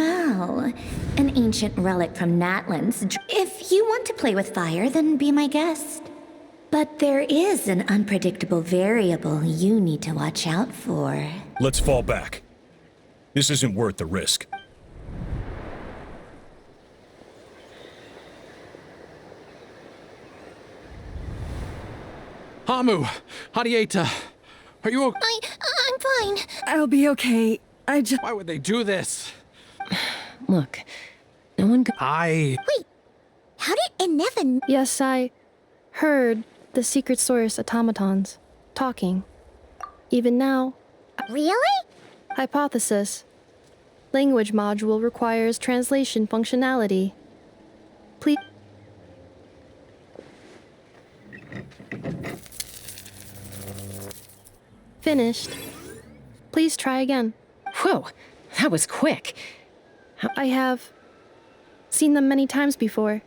An ancient relic from Natlan's. If you want to play with fire, then be my guest. But there is an unpredictable variable you need to watch out for. Let's fall back. This isn't worth the risk. Hamu, Hadieta, are you okay? I'm fine. I'll be okay. Why would they do this? Look, no one could... Wait, how did Anefa... Yes, I heard the secret source automatons talking. Even now. Really? Hypothesis. Language module requires translation functionality. Please. Finished. Please try again. Whoa, that was quick. I have seen them many times before.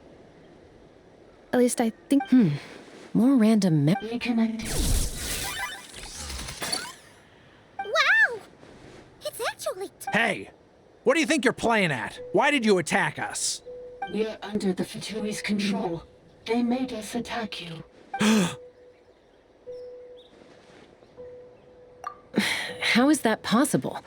At least I think. More random Wow! It's actually. Hey! What do you think you're playing at? Why did you attack us? We're under the Fatui's control. They made us attack you. How is that possible?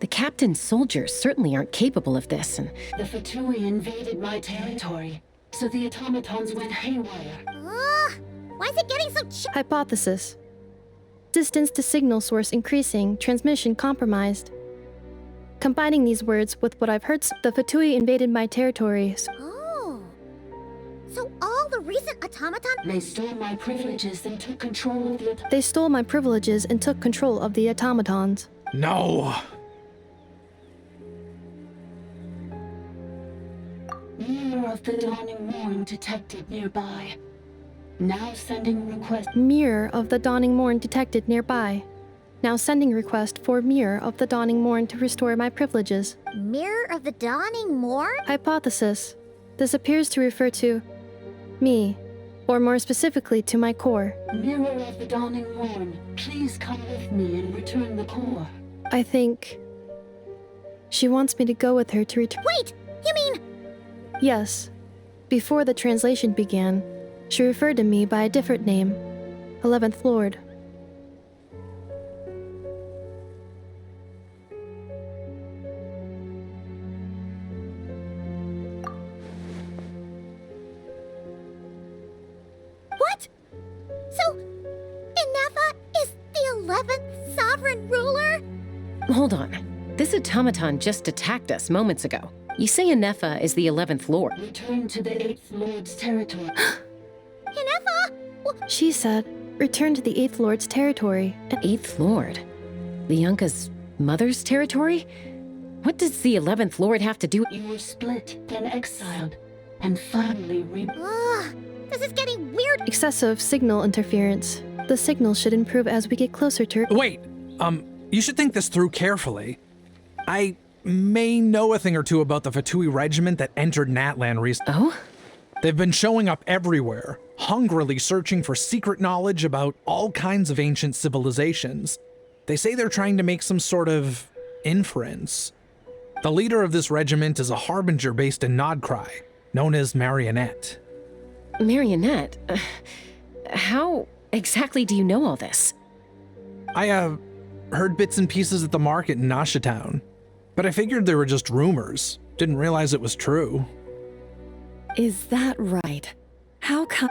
The captain's soldiers certainly aren't capable of this, and The Fatui invaded my territory, so the automatons went haywire. Why is it getting so Hypothesis. Distance to signal source increasing, transmission compromised. Combining these words with what I've heard, the Fatui invaded my territory. Oh. So all the recent automaton. They stole my privileges and took control of the They stole my privileges and took control of the automatons. No! Mirror of the Dawning Morn detected nearby. Now sending request. Mirror of the Dawning Morn detected nearby. Now sending request for Mirror of the Dawning Morn to restore my privileges. Mirror of the Dawning Morn? Hypothesis. This appears to refer to me, or more specifically to my core. Mirror of the Dawning Morn, please come with me and return the core. I think she wants me to go with her to return. Wait! You mean. Yes. Before the translation began, she referred to me by a different name, 11th Lord. What? So, Inefa is the 11th sovereign ruler? hold on. This automaton just attacked us moments ago. You say Inefa is the 11th Lord. Return to the 8th Lord's territory. Inefa? She said, return to the 8th Lord's territory. 8th Lord? Lianka's mother's territory? What does the 11th Lord have to do? You were split, then exiled, and finally this is getting weird. Excessive signal interference. The signal should improve as we get closer to. Wait, you should think this through carefully. I may know a thing or two about the Fatui regiment that entered Natlan recently. Oh? They've been showing up everywhere, hungrily searching for secret knowledge about all kinds of ancient civilizations. They say they're trying to make some sort of inference. The leader of this regiment is a harbinger based in Nodcry, known as Marionette. Marionette? How exactly do you know all this? I, heard bits and pieces at the market in Nasha Town, but I figured they were just rumors. Didn't realize it was true. Is that right? How come?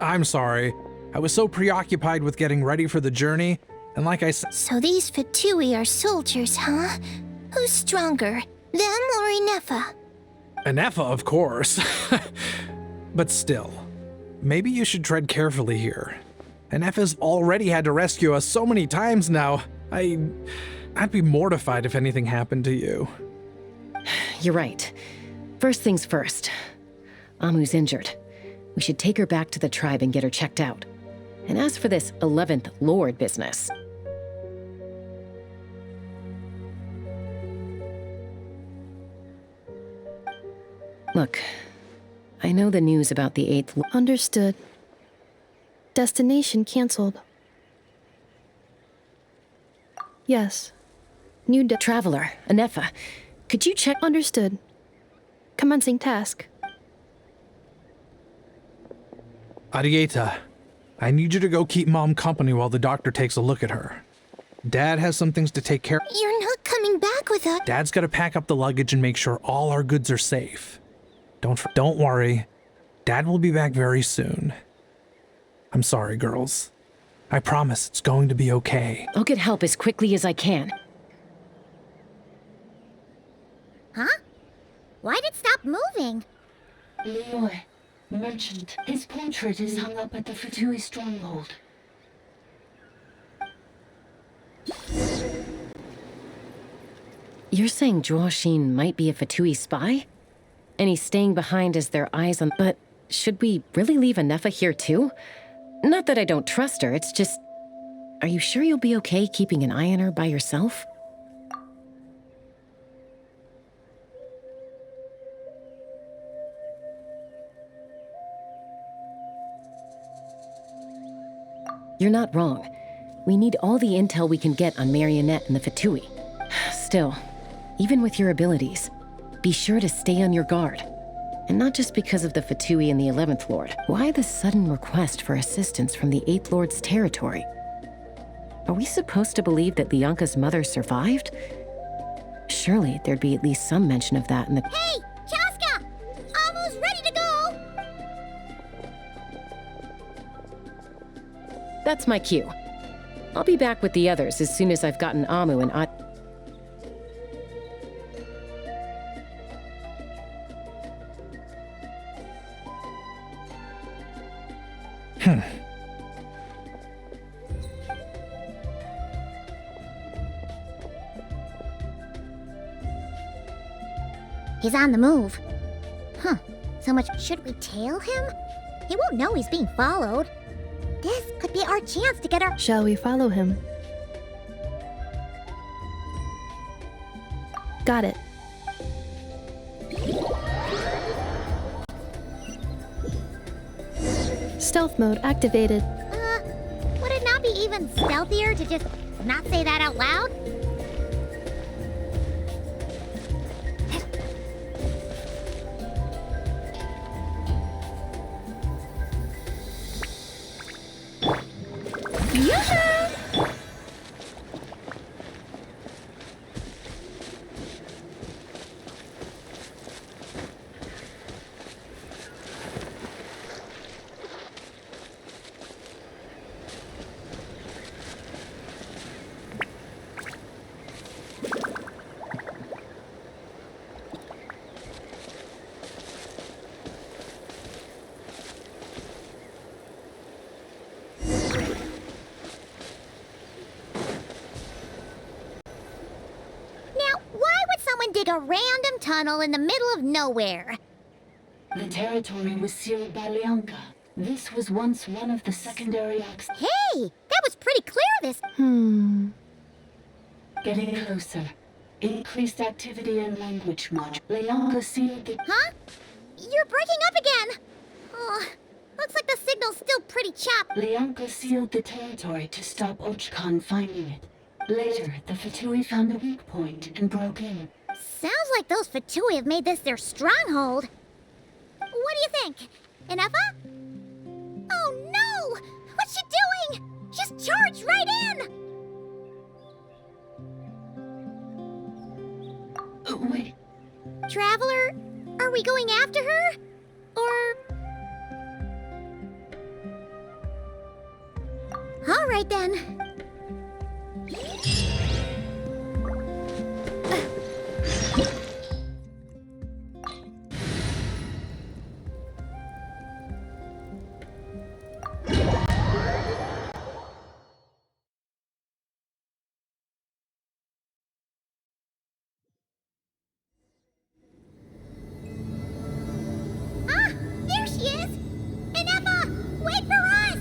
I'm sorry. I was so preoccupied with getting ready for the journey, and like I said— So these Fatui are soldiers, huh? Who's stronger, them or Inefa? Inefa, of course. But still, maybe you should tread carefully here. Inefa's already had to rescue us so many times now. I'd be mortified if anything happened to you. You're right. First things first. Amu's injured. We should take her back to the tribe and get her checked out. And as for this 11th Lord business... Look, I know the news about the 8th... Understood. Destination cancelled. Yes. New Traveler, Inefa, could you check... Understood. Commencing task. Arieta, I need you to go keep Mom company while the doctor takes a look at her. Dad has some things to take care of. You're not coming back with us. Dad's gotta pack up the luggage and make sure all our goods are safe. Don't worry. Dad will be back very soon. I'm sorry, girls. I promise it's going to be okay. I'll get help as quickly as I can. Huh? Why'd it stop moving? Leroy, merchant. His portrait is hung up at the Fatui stronghold. You're saying Zhuoxin might be a Fatui spy? And he's staying behind as their eyes on... But should we really leave Inefa here too? Not that I don't trust her, it's just... Are you sure you'll be okay keeping an eye on her by yourself? You're not wrong. We need all the intel we can get on Marionette and the Fatui. Still, even with your abilities, be sure to stay on your guard. And not just because of the Fatui and the 11th Lord. Why the sudden request for assistance from the 8th Lord's territory? Are we supposed to believe that Lianka's mother survived? Surely there'd be at least some mention of that in the— Hey, Chaska! Almost ready to go! That's my cue. I'll be back with the others as soon as I've gotten Amu and He's on the move. Huh. So much. Should we tail him? He won't know he's being followed. This could be our chance to get our— Shall we follow him? Got it. Stealth mode activated. Would it not be even stealthier to just not say that out loud? Dig a random tunnel in the middle of nowhere. The territory was sealed by Lianka. This was once one of the secondary access. Hey, that was pretty clear this— Getting closer. Increased activity and language module. Lianka sealed the— Huh? You're breaking up again! Oh, looks like the signal's still pretty chopped. Lianka sealed the territory to stop Ochkan finding it. Later, the Fatui found the weak point and broke in. Sounds like those Fatui have made this their stronghold. What do you think? Inefa? Oh no! What's she doing? Just charged right in! Wait. Traveler, are we going after her? Or— All right then. There she is! Inefa, wait for us!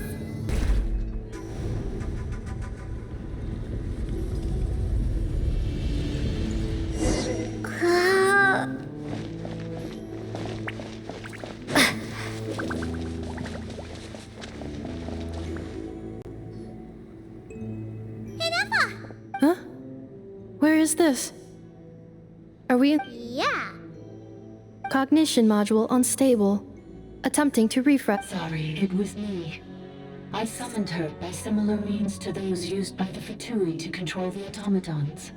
Inefa! Huh? Where is this? Are we in— Yeah. Cognition module unstable. Attempting to refresh. Sorry, it was me. I summoned her by similar means to those used by the Fatui to control the automatons.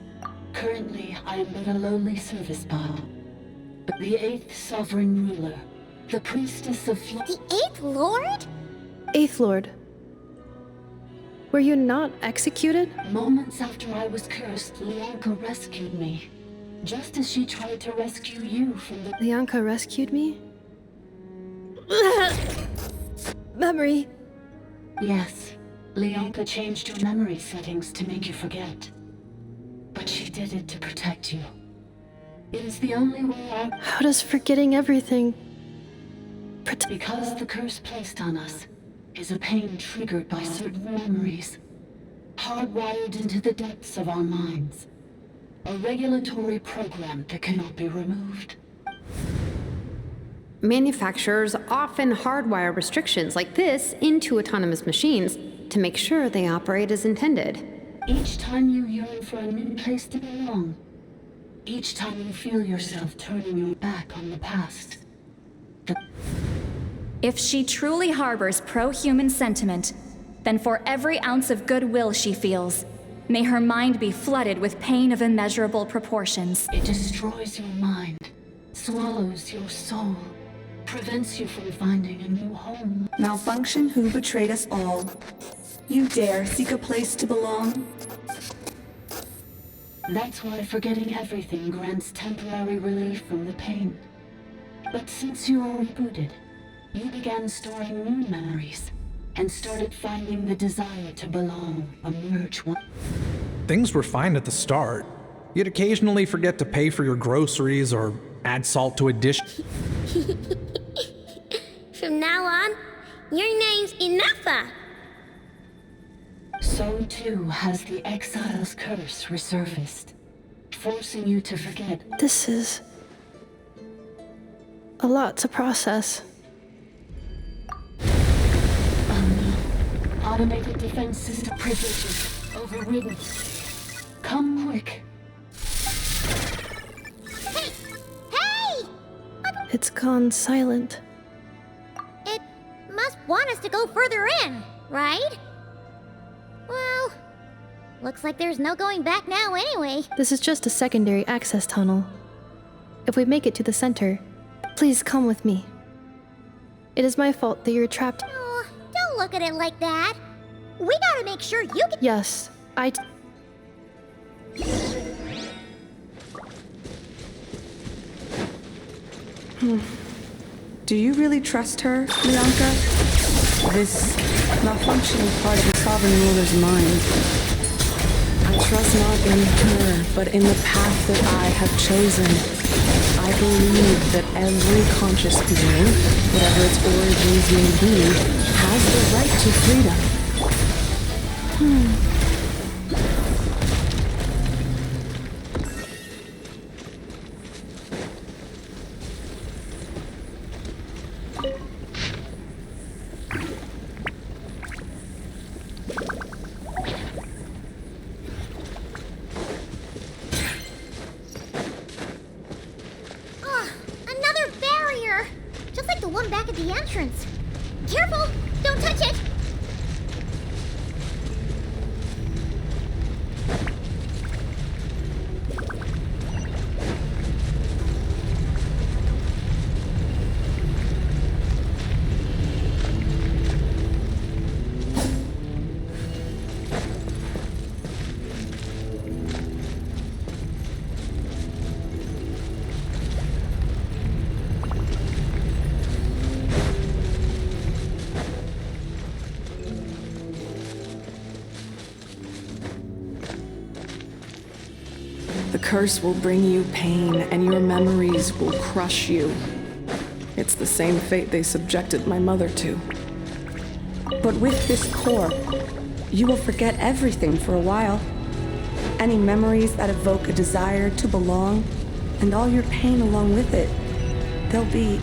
Currently, I am but a lowly service bot. But the 8th sovereign ruler, the priestess of— The 8th Lord? 8th Lord. Were you not executed? Moments after I was cursed, Lianka rescued me. Just as she tried to rescue you from the— Lianka rescued me? Memory. Yes, Lianka changed your memory settings to make you forget. But she did it to protect you. It is the only way I— How does forgetting everything— Because the curse placed on us is a pain triggered by certain memories, hardwired into the depths of our minds. A regulatory program that cannot be removed. Manufacturers often hardwire restrictions like this into autonomous machines to make sure they operate as intended. Each time you yearn for a new place to belong, each time you feel yourself turning your back on the past. If she truly harbors pro-human sentiment, then for every ounce of goodwill she feels, may her mind be flooded with pain of immeasurable proportions. It destroys your mind, swallows your soul, prevents you from finding a new home. Malfunction who betrayed us all. You dare seek a place to belong? That's why forgetting everything grants temporary relief from the pain. But since you are rebooted, you began storing new memories and started finding the desire to belong emerge one. Things were fine at the start. You'd occasionally forget to pay for your groceries or add salt to a dish. From now on, your name's Inafa. So too has the exile's curse resurfaced, forcing you to forget. This is a lot to process. Automated defense system privileges overridden. Come quick. Hey! It's gone silent. It must want us to go further in, right? Well, looks like there's no going back now anyway. This is just a secondary access tunnel. If we make it to the center, please come with me. It is my fault that you're trapped. Oh, don't look at it like that. We gotta make sure you get— Yes, Do you really trust her, Bianca? This malfunctioning part of the sovereign ruler's mind. I trust not in her, but in the path that I have chosen. I believe that every conscious being, whatever its origins may be, has the right to freedom. another barrier! Just like the one back at the entrance. Careful! Don't touch it! The curse will bring you pain, and your memories will crush you. It's the same fate they subjected my mother to. But with this core, you will forget everything for a while. Any memories that evoke a desire to belong, and all your pain along with it. They'll be...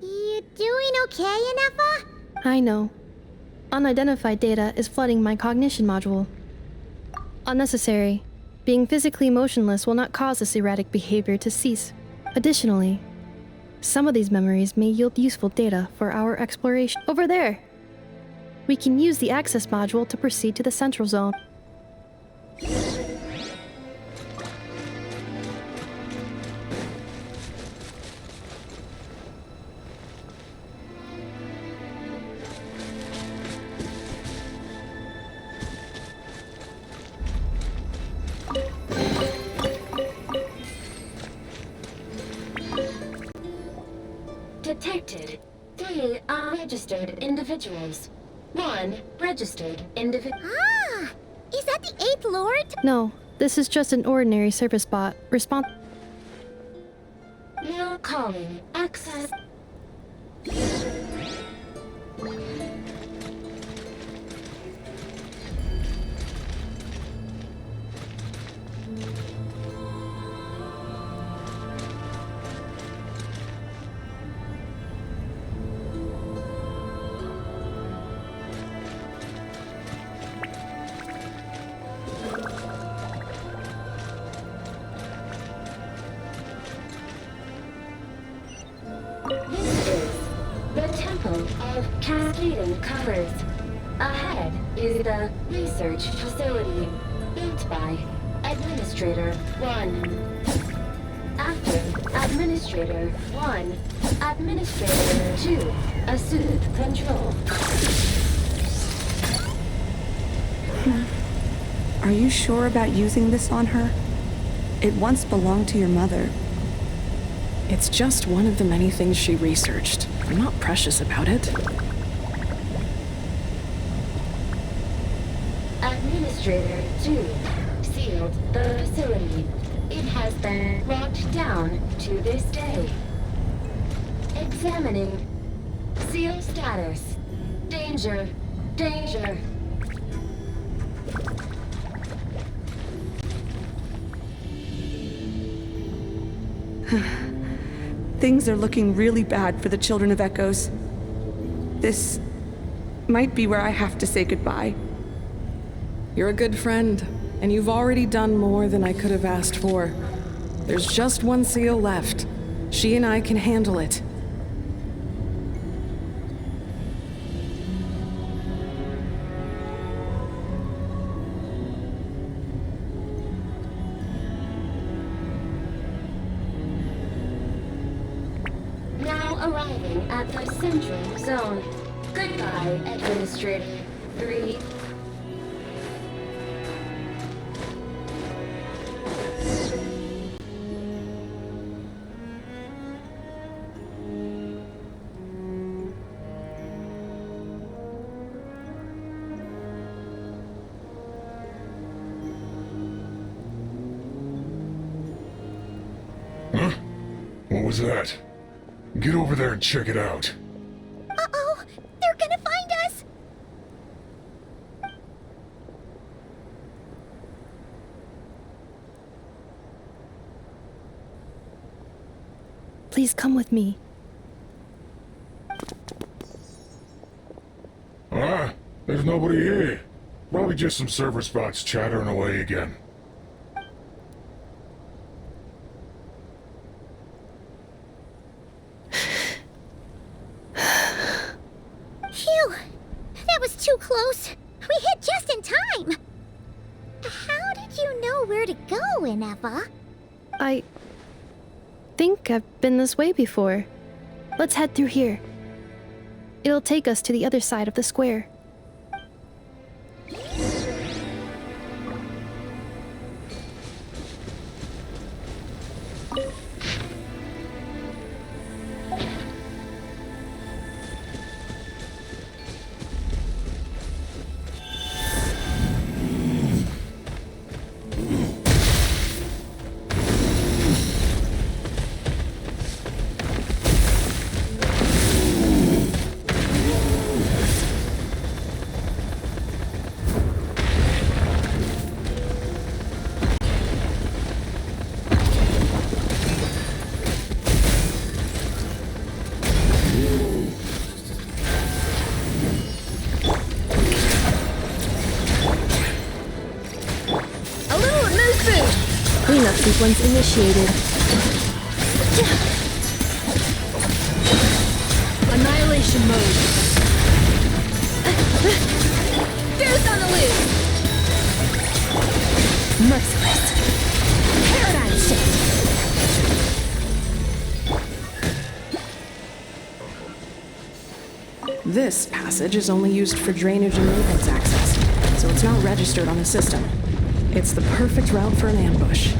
You doing okay, Inafa? I know. Unidentified data is flooding my cognition module. Unnecessary. Being physically motionless will not cause this erratic behavior to cease. Additionally, some of these memories may yield useful data for our exploration. Over there! We can use the access module to proceed to the central zone. detected. 3 unregistered individuals. 1 registered individual. Ah! Is that the 8th Lord? No, this is just an ordinary service bot. Now calling. Access. This is the Temple of Cascading Colors. Ahead is the research facility built by Administrator 1. After Administrator 1, Administrator 2 assume control. Are you sure about using this on her? It once belonged to your mother. It's just one of the many things she researched. I'm not precious about it. Administrator 2 sealed the facility. It has been locked down to this day. Examining. Seal status. Danger. Danger. Things are looking really bad for the Children of Echoes. This might be where I have to say goodbye. You're a good friend, and you've already done more than I could have asked for. There's just one seal left. She and I can handle it. Now arriving at the central zone. Goodbye, Administrator 3. Huh? What was that? Get over there and check it out. Uh-oh! They're gonna find us! Please come with me. Ah, there's nobody here. Probably just some server spots chattering away again. Phew! That was too close. We hit just in time. How did you know where to go, Ineva? I think I've been this way before. Let's head through here. It'll take us to the other side of the square. Cleanup sequence initiated. Annihilation mode. Fierce on the loose. Merciless. Paradigm shift. This passage is only used for drainage and maintenance access, so it's not registered on the system. It's the perfect route for an ambush.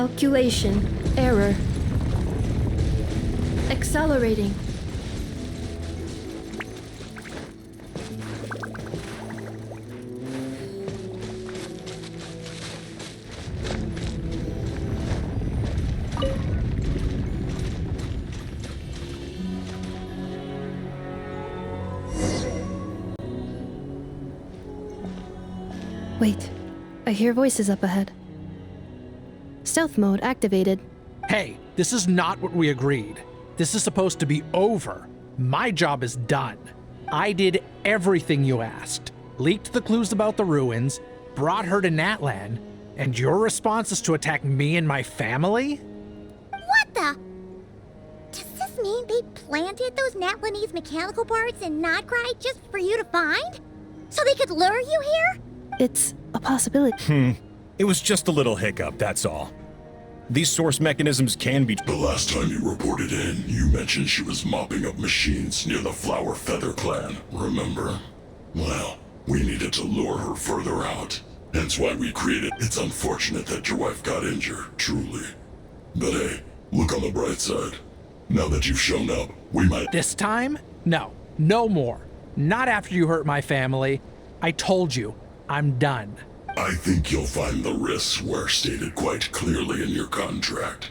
Calculation. Error. Accelerating. Wait, I hear voices up ahead. Stealth mode activated. Hey, this is not what we agreed. This is supposed to be over. My job is done. I did everything you asked. Leaked the clues about the ruins, brought her to Natlan, and your response is to attack me and my family? What the? Does this mean they planted those Natlanese mechanical parts in Notcry just for you to find? So they could lure you here? It's a possibility. It was just a little hiccup, that's all. These source mechanisms can be— The last time you reported in, you mentioned she was mopping up machines near the Flower Feather clan, remember? Well, we needed to lure her further out. Hence why we created— It's unfortunate that your wife got injured, truly. But hey, look on the bright side. Now that you've shown up, we might— This time? No. No more. Not after you hurt my family. I told you, I'm done. I think you'll find the risks were stated quite clearly in your contract.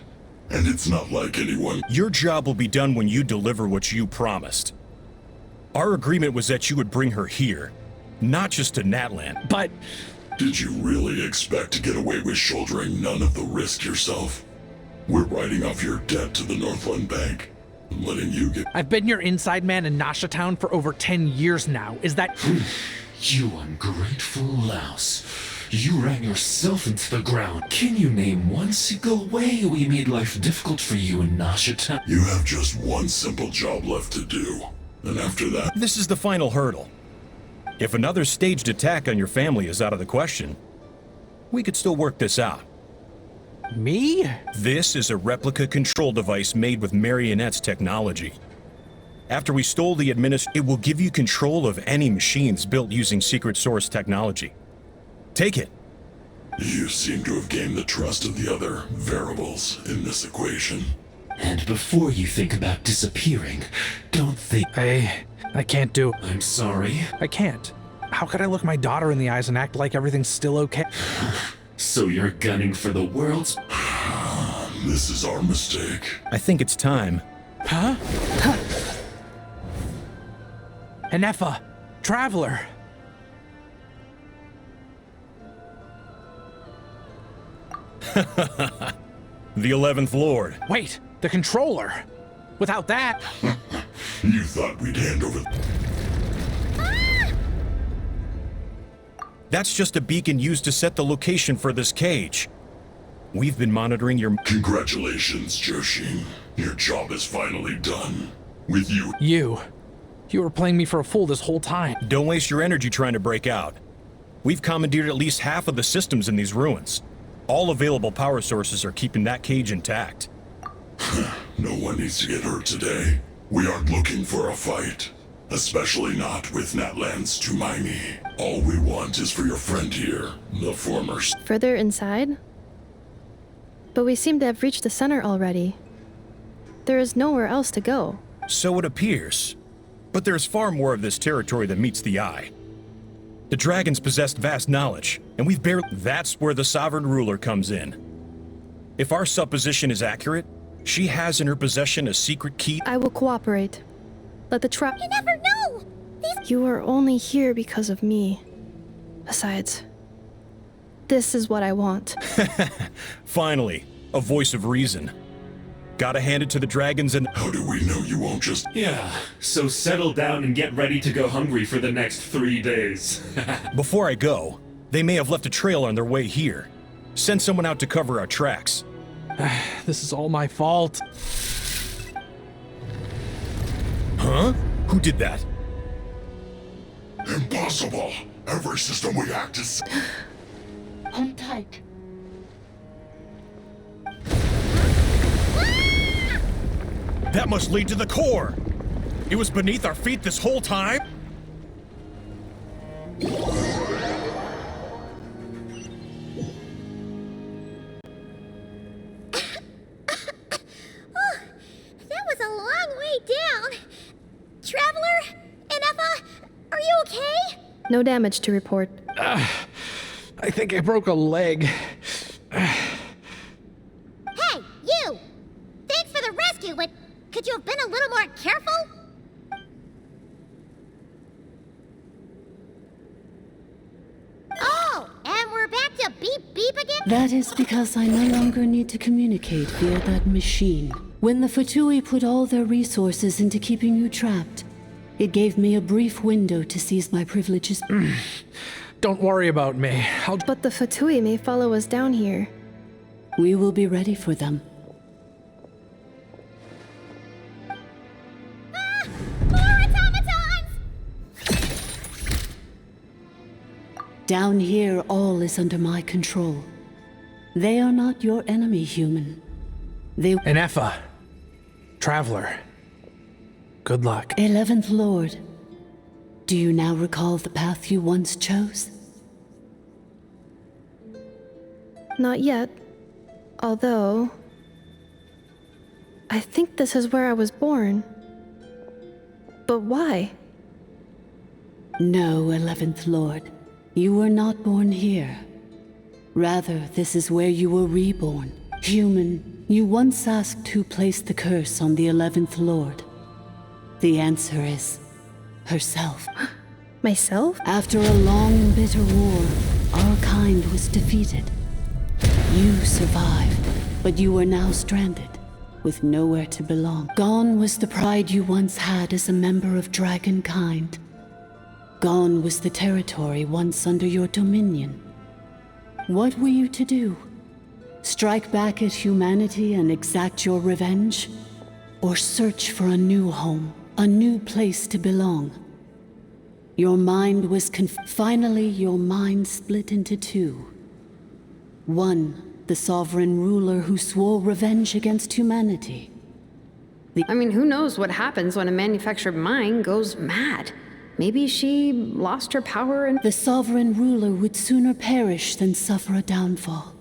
And it's not like anyone— Your job will be done when you deliver what you promised. Our agreement was that you would bring her here, not just to Natlan. But— Did you really expect to get away with shouldering none of the risk yourself? We're writing off your debt to the Northland Bank and letting you get— I've been your inside man in Nasha Town for over 10 years now. Is that— You ungrateful louse. You ran yourself into the ground. Can you name one single way we made life difficult for you in Nasha Town? You have just one simple job left to do. And after that— This is the final hurdle. If another staged attack on your family is out of the question, we could still work this out. Me? This is a replica control device made with Marionette's technology. After we stole the it will give you control of any machines built using secret source technology. Take it. You seem to have gained the trust of the other variables in this equation. And before you think about disappearing, don't think— I can't do— I'm sorry. I can't. How could I look my daughter in the eyes and act like everything's still okay? So you're gunning for the world's— This is our mistake. I think it's time. Huh? Enefa, Traveler. The 11th Lord. Wait, the controller. Without that— You thought we'd hand over— That's just a beacon used to set the location for this cage. We've been monitoring your— Congratulations, Joshin. Your job is finally done. With you— You were playing me for a fool this whole time. Don't waste your energy trying to break out. We've commandeered at least half of the systems in these ruins. All available power sources are keeping that cage intact. No one needs to get hurt today. We aren't looking for a fight. Especially not with Natlan's Tumaini. All we want is for your friend here, the former— Further inside? But we seem to have reached the center already. There is nowhere else to go. So it appears. But there's far more of this territory than meets the eye. The dragons possessed vast knowledge, and we've barely— That's where the sovereign ruler comes in. If our supposition is accurate, she has in her possession a secret key— I will cooperate. Let the You never know! You are only here because of me. Besides, this is what I want. Finally, a voice of reason. Gotta hand it to the dragons and— How do we know you won't just— Yeah, so settle down and get ready to go hungry for the next 3 days. Before I go, they may have left a trail on their way here. Send someone out to cover our tracks. This is all my fault. Huh? Who did that? Impossible! Every system we hacked is— Hold tight. That must lead to the core! It was beneath our feet this whole time? No damage to report. I think I broke a leg. Hey, you! Thanks for the rescue, but could you have been a little more careful? Oh, and we're back to beep beep again? That is because I no longer need to communicate via that machine. When the Fatui put all their resources into keeping you trapped, it gave me a brief window to seize my privileges. Don't worry about me. But the Fatui may follow us down here. We will be ready for them. More automatons! Down here, all is under my control. They are not your enemy, human. An Effa. Traveler. Good luck. 11th Lord. Do you now recall the path you once chose? Not yet. Although... I think this is where I was born. But why? No, 11th Lord. You were not born here. Rather, this is where you were reborn. Human, you once asked who placed the curse on the 11th Lord. The answer is... herself. Myself? After a long and bitter war, our kind was defeated. You survived, but you are now stranded, with nowhere to belong. Gone was the pride you once had as a member of dragon kind. Gone was the territory once under your dominion. What were you to do? Strike back at humanity and exact your revenge? Or search for a new home, a new place to belong? Your mind was finally, your mind split into two. One, the sovereign ruler who swore revenge against humanity. I mean, who knows what happens when a manufactured mind goes mad? Maybe she lost her power and... The sovereign ruler would sooner perish than suffer a downfall.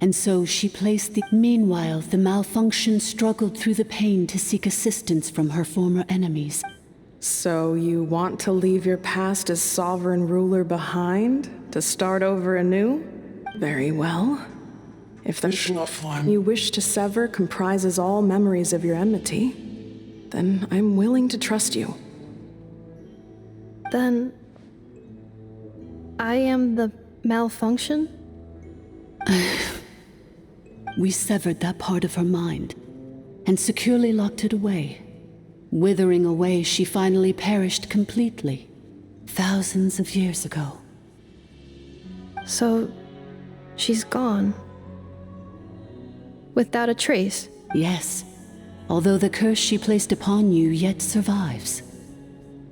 And so she placed the... Meanwhile, the malfunction struggled through the pain to seek assistance from her former enemies. So you want to leave your past as sovereign ruler behind? To start over anew? Very well. If the you wish to sever comprises all memories of your enmity, then I'm willing to trust you. Then... I am the malfunction? We severed that part of her mind, and securely locked it away. Withering away, she finally perished completely, thousands of years ago. So, she's gone. Without a trace? Yes, although the curse she placed upon you yet survives.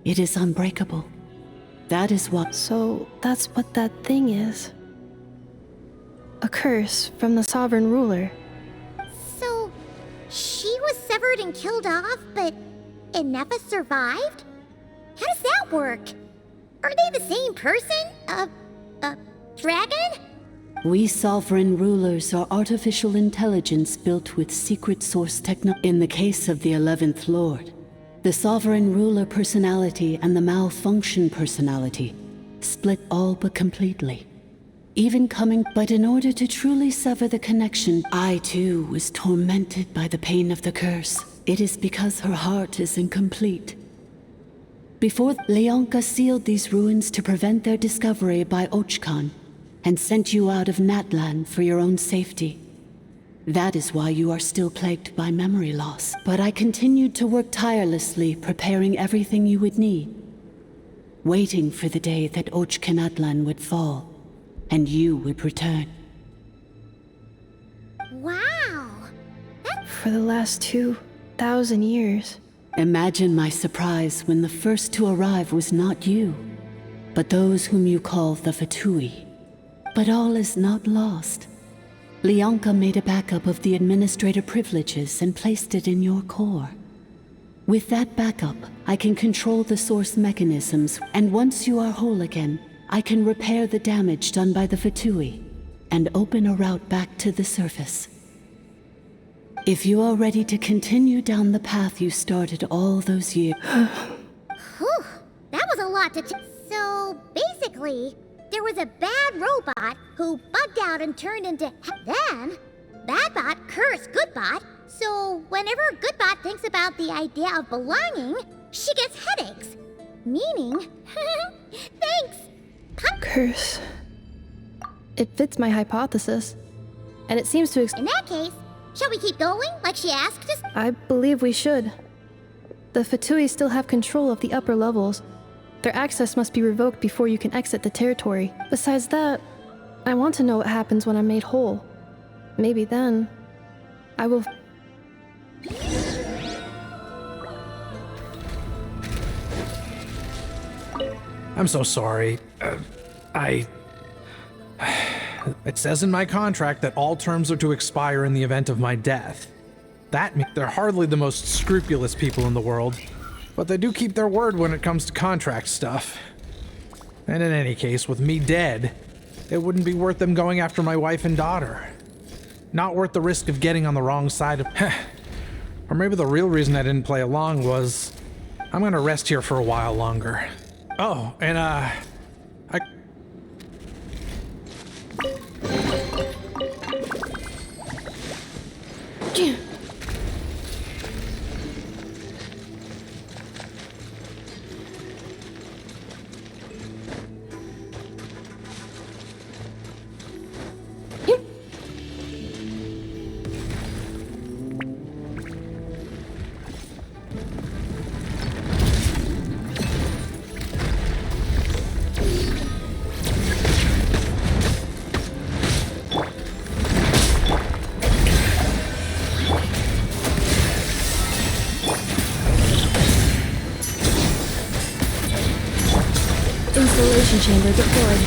It is unbreakable. That is what... So, that's what that thing is. A curse from the sovereign ruler. So, she was severed and killed off, but Inefa survived? How does that work? Are they the same person? Dragon? We sovereign rulers are artificial intelligence built with secret source technology. In the case of the 11th Lord, the sovereign ruler personality and the malfunction personality split all but completely. Even coming, but in order to truly sever the connection, I too was tormented by the pain of the curse. It is because her heart is incomplete. Before, Leonka sealed these ruins to prevent their discovery by Ochkan, and sent you out of Natlan for your own safety. That is why you are still plagued by memory loss. But I continued to work tirelessly, preparing everything you would need, waiting for the day that Ochkanatlan would fall, and you would return. Wow! For the last 2,000 years. Imagine my surprise when the first to arrive was not you, but those whom you call the Fatui. But all is not lost. Leonka made a backup of the administrator privileges and placed it in your core. With that backup, I can control the source mechanisms, and once you are whole again, I can repair the damage done by the Fatui and open a route back to the surface. If you are ready to continue down the path you started all those years... Whew, that was a lot to So, basically, there was a bad robot who bugged out and turned into... Then, Badbot cursed Goodbot, so whenever Goodbot thinks about the idea of belonging, she gets headaches. Meaning... Thanks! Curse. It fits my hypothesis. And it seems to In that case, shall we keep going, like she asked us? I believe we should. The Fatui still have control of the upper levels. Their access must be revoked before you can exit the territory. Besides that, I want to know what happens when I'm made whole. Maybe then, I will... I'm so sorry. It says in my contract that all terms are to expire in the event of my death. They're hardly the most scrupulous people in the world, but they do keep their word when it comes to contract stuff. And in any case, with me dead, it wouldn't be worth them going after my wife and daughter. Not worth the risk of getting on the wrong side of... Or maybe the real reason I didn't play along was... I'm gonna rest here for a while longer. Oh, and Installation chamber deployed.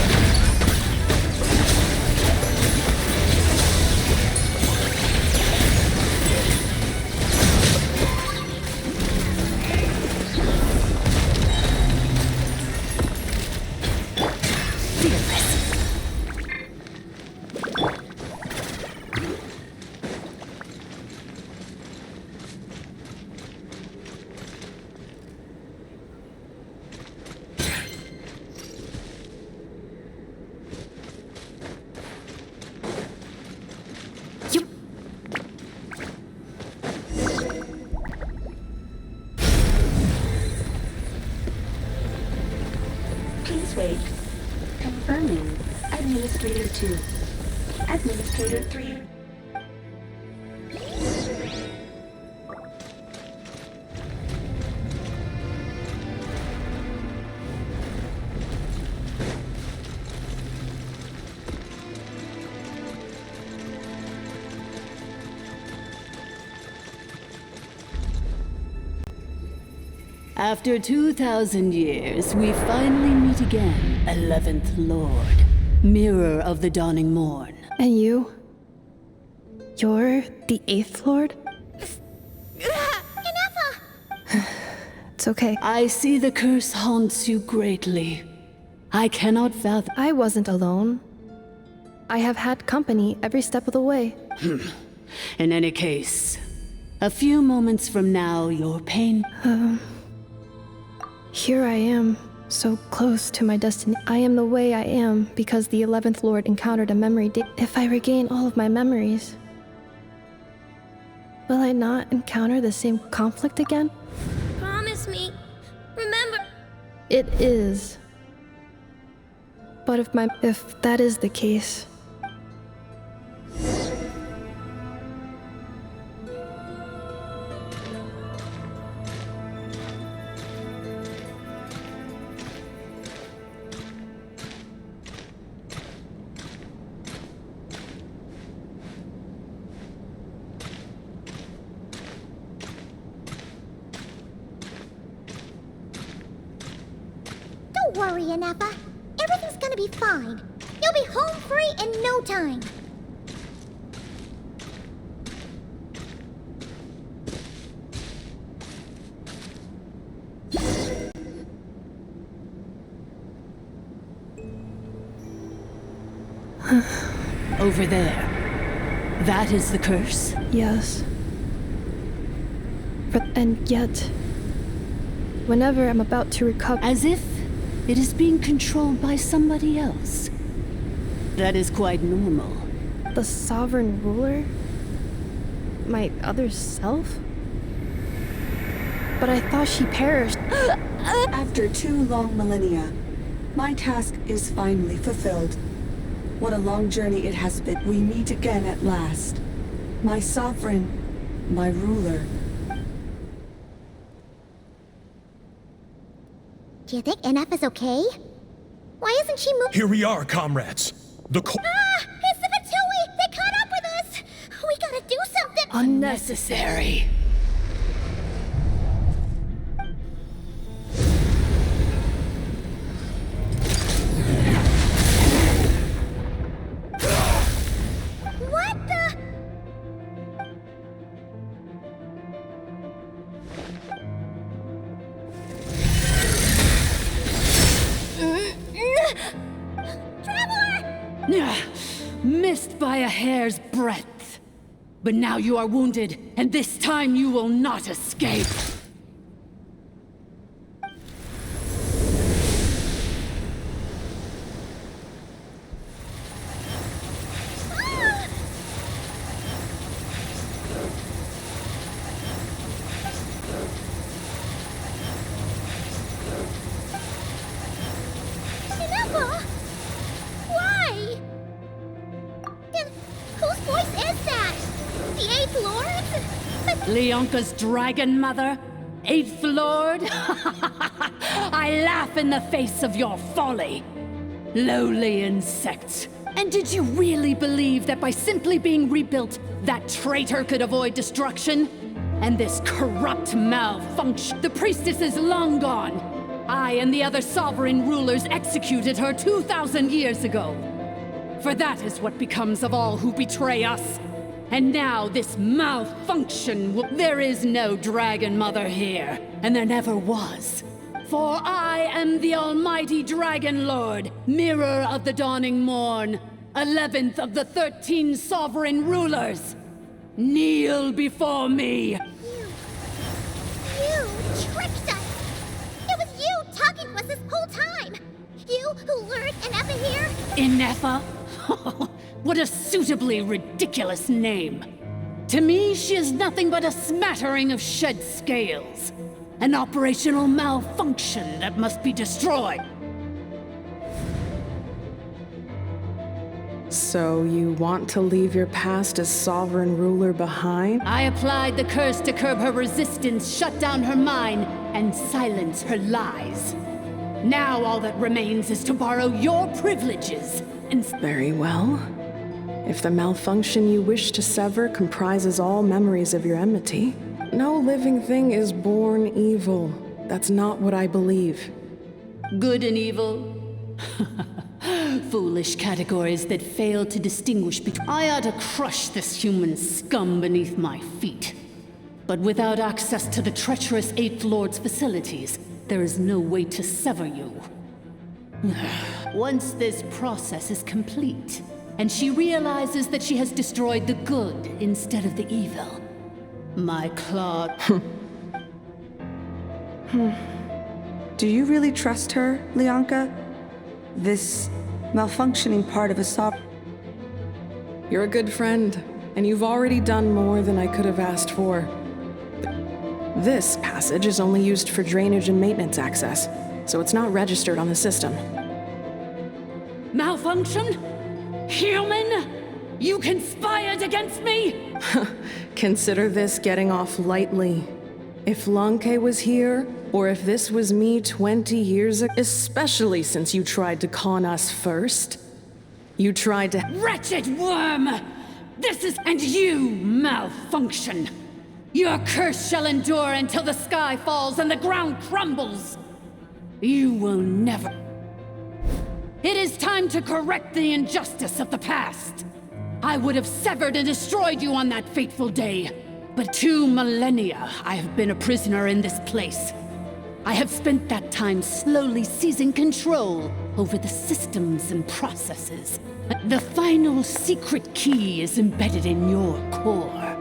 Please wait. Confirming. Administrator 2. Administrator 3. After 2,000 years, we finally meet again, 11th Lord, Mirror of the Dawning Morn. And you? You're the 8th Lord? It's okay. I see the curse haunts you greatly. I cannot fathom. I wasn't alone. I have had company every step of the way. In any case, a few moments from now, your pain... Here I am, so close to my destiny. I am the way I am because the 11th Lord encountered a memory If I regain all of my memories, will I not encounter the same conflict again? Promise me. Remember. It is. But if that is the case... Don't worry, Anafa. Everything's gonna be fine. You'll be home free in no time. Over there. That is the curse? Yes. And yet, whenever I'm about to recover... As if It is being controlled by somebody else. That is quite normal. The sovereign ruler? My other self? But I thought she perished. After 2 long millennia, my task is finally fulfilled. What a long journey it has been. We meet again at last. My sovereign, my ruler. Do you think NF is okay? Why isn't she moving? Here we are, comrades. The It's the Fatui! They caught up with us! We gotta do something! Unnecessary. What the? Missed by a hair's breadth. But now you are wounded, and this time you will not escape. Never! Why? And whose voice is that? The Eighth Lord? Leonka's dragon mother? Eighth Lord? I laugh in the face of your folly. Lowly insects. And did you really believe that by simply being rebuilt, that traitor could avoid destruction? And this corrupt malfunction? The priestess is long gone. I and the other sovereign rulers executed her 2,000 years ago. For that is what becomes of all who betray us. And now this malfunction there is no Dragon Mother here, and there never was. For I am the almighty Dragon Lord, Mirror of the Dawning Morn, 11th of the 13 sovereign rulers. Kneel before me. You tricked us! It was you talking to us this whole time! You who lured Inefa here? Inefa? What a suitably ridiculous name. To me, she is nothing but a smattering of shed scales. An operational malfunction that must be destroyed. So you want to leave your past as sovereign ruler behind? I applied the curse to curb her resistance, shut down her mind, and silence her lies. Now all that remains is to borrow your privileges and... Very well. If the malfunction you wish to sever comprises all memories of your enmity, no living thing is born evil. That's not what I believe. Good and evil? Foolish categories that fail to distinguish between... I ought to crush this human scum beneath my feet. But without access to the treacherous Eighth Lord's facilities, there is no way to sever you. Once this process is complete, and she realizes that she has destroyed the good instead of the evil, my claw... Do you really trust her, Leonka? This malfunctioning part of a sovereign... You're a good friend, and you've already done more than I could have asked for. This passage is only used for drainage and maintenance access, so it's not registered on the system. Malfunction? Human? You conspired against me? Consider this getting off lightly. If Lanke was here, or if this was me 20 years ago, especially since you tried to con us first. You tried to— Wretched worm! This is— And you, malfunction! Your curse shall endure until the sky falls and the ground crumbles! You will never— It is time to correct the injustice of the past! I would have severed and destroyed you on that fateful day, but 2 millennia I have been a prisoner in this place. I have spent that time slowly seizing control over the systems and processes. The final secret key is embedded in your core.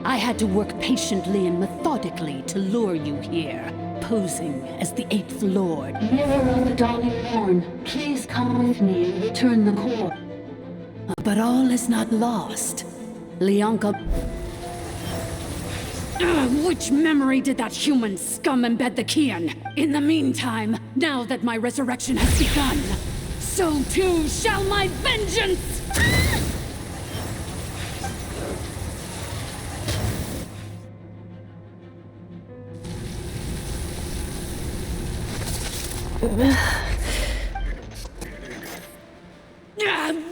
I had to work patiently and methodically to lure you here, posing as the 8th Lord. Mirror of the dawning morn, please come with me and return the core. But all is not lost. Lianka... which memory did that human scum embed the key in? In the meantime, now that my resurrection has begun, so too shall my vengeance!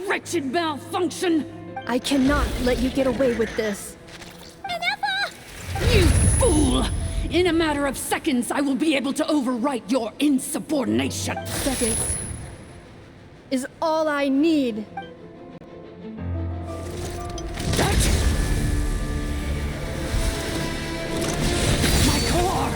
Wretched malfunction! I cannot let you get away with this. You fool! In a matter of seconds, I will be able to overwrite your insubordination! Seconds is all I need. My core!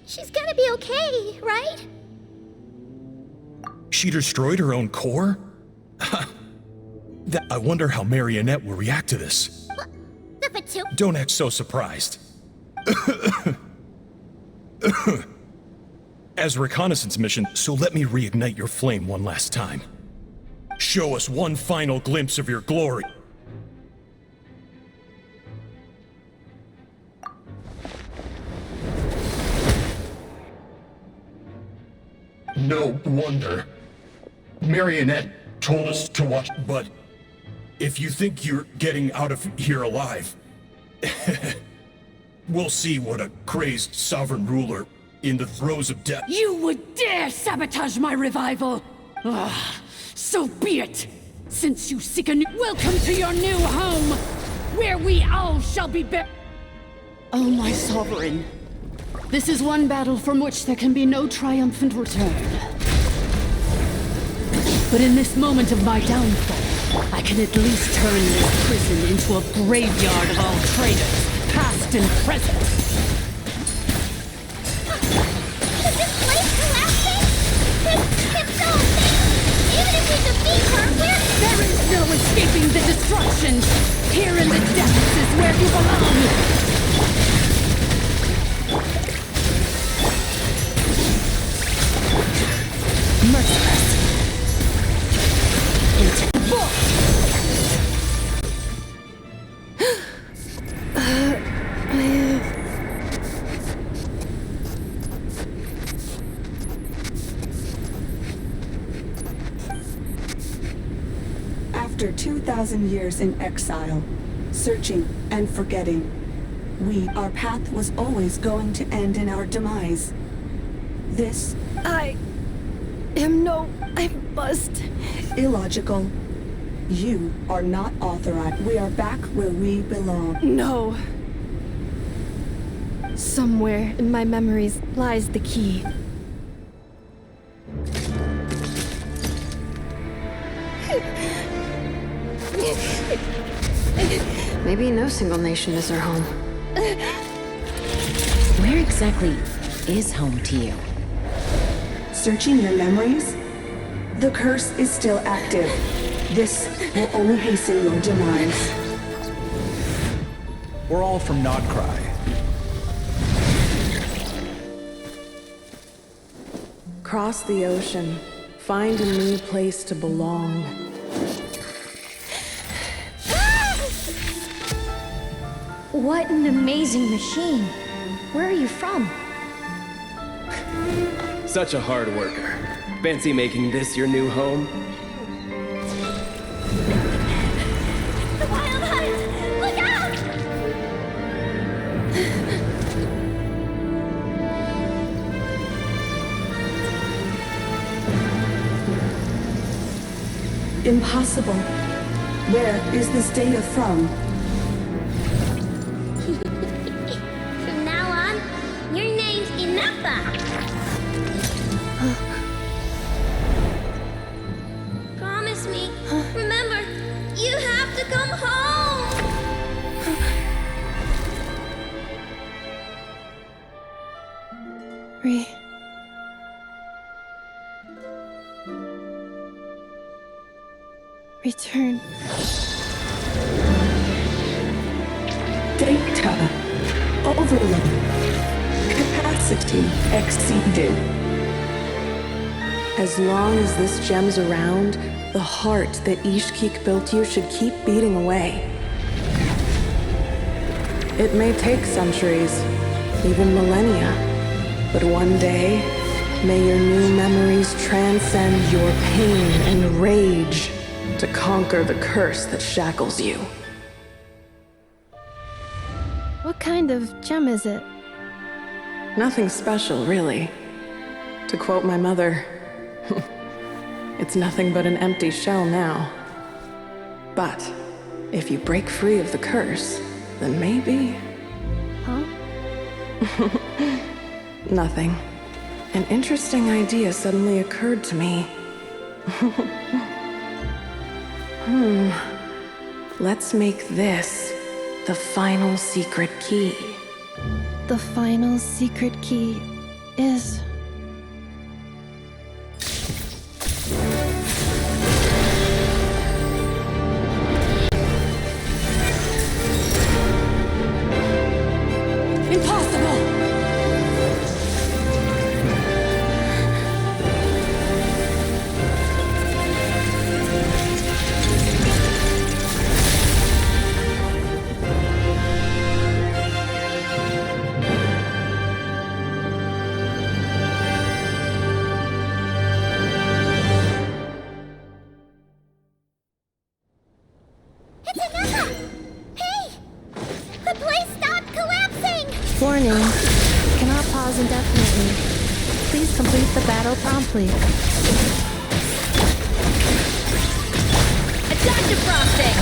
She's gonna be okay, right? She destroyed her own core? I wonder how Marionette will react to this. The Fatu... Don't act so surprised. As a reconnaissance mission, so let me reignite your flame one last time. Show us one final glimpse of your glory. No wonder. Marionette told us to watch, but if you think you're getting out of here alive, we'll see what a crazed sovereign ruler in the throes of death. You would dare sabotage my revival! Ugh, so be it! Since you seek a new... Welcome to your new home! Where we all shall be Oh, my sovereign. This is one battle from which there can be no triumphant return. But in this moment of my downfall, I can at least turn this prison into a graveyard of all traitors, past and present. Is this place collapsing? It's so big! Even if we defeat her, There is no escaping the destruction! Here in the depths is where you belong! Merciless. After 2,000 years in exile, searching and forgetting, our path was always going to end in our demise. This... I must... Illogical. You are not authorized. We are back where we belong. No. Somewhere in my memories lies the key. Maybe no single nation is our home. Where exactly is home to you? Searching your memories? The curse is still active. This will only hasten your demise. We're all from Nodcry. Cross the ocean. Find a new place to belong. What an amazing machine. Where are you from? Such a hard worker. Fancy making this your new home? The Wild Hunt! Look out! Impossible. Where is this data from? Return. Data overload. Capacity exceeded. As long as this gem's around, the heart that Ishkik built you should keep beating away. It may take centuries, even millennia, but one day, may your new memories transcend your pain and rage to conquer the curse that shackles you. What kind of gem is it? Nothing special, really. To quote my mother, it's nothing but an empty shell now. But if you break free of the curse, then maybe... Huh? Nothing. An interesting idea suddenly occurred to me. Let's make this the final secret key. The final secret key is... Impossible! Warning. Cannot pause indefinitely. Please complete the battle promptly. Attack defrosting!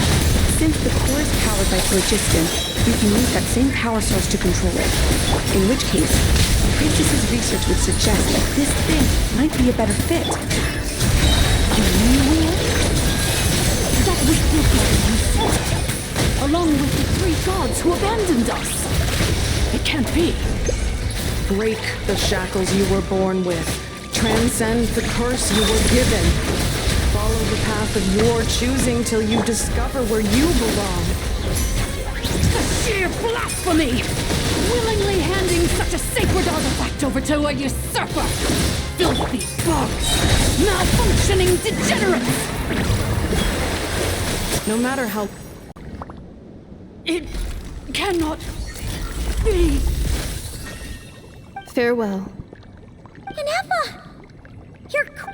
Since the core is powered by phlogiston, you can use that same power source to control it. In which case, Princess's research would suggest that this thing might be a better fit. That was Welkin, along with the 3 gods who abandoned us. It can't be. Break the shackles you were born with. Transcend the curse you were given. Follow the path of your choosing till you discover where you belong. Sheer blasphemy! Willingly handing such a sacred artifact over to a usurper! Filthy bugs! Malfunctioning degenerates! No matter how... It cannot be. Farewell. Inepa!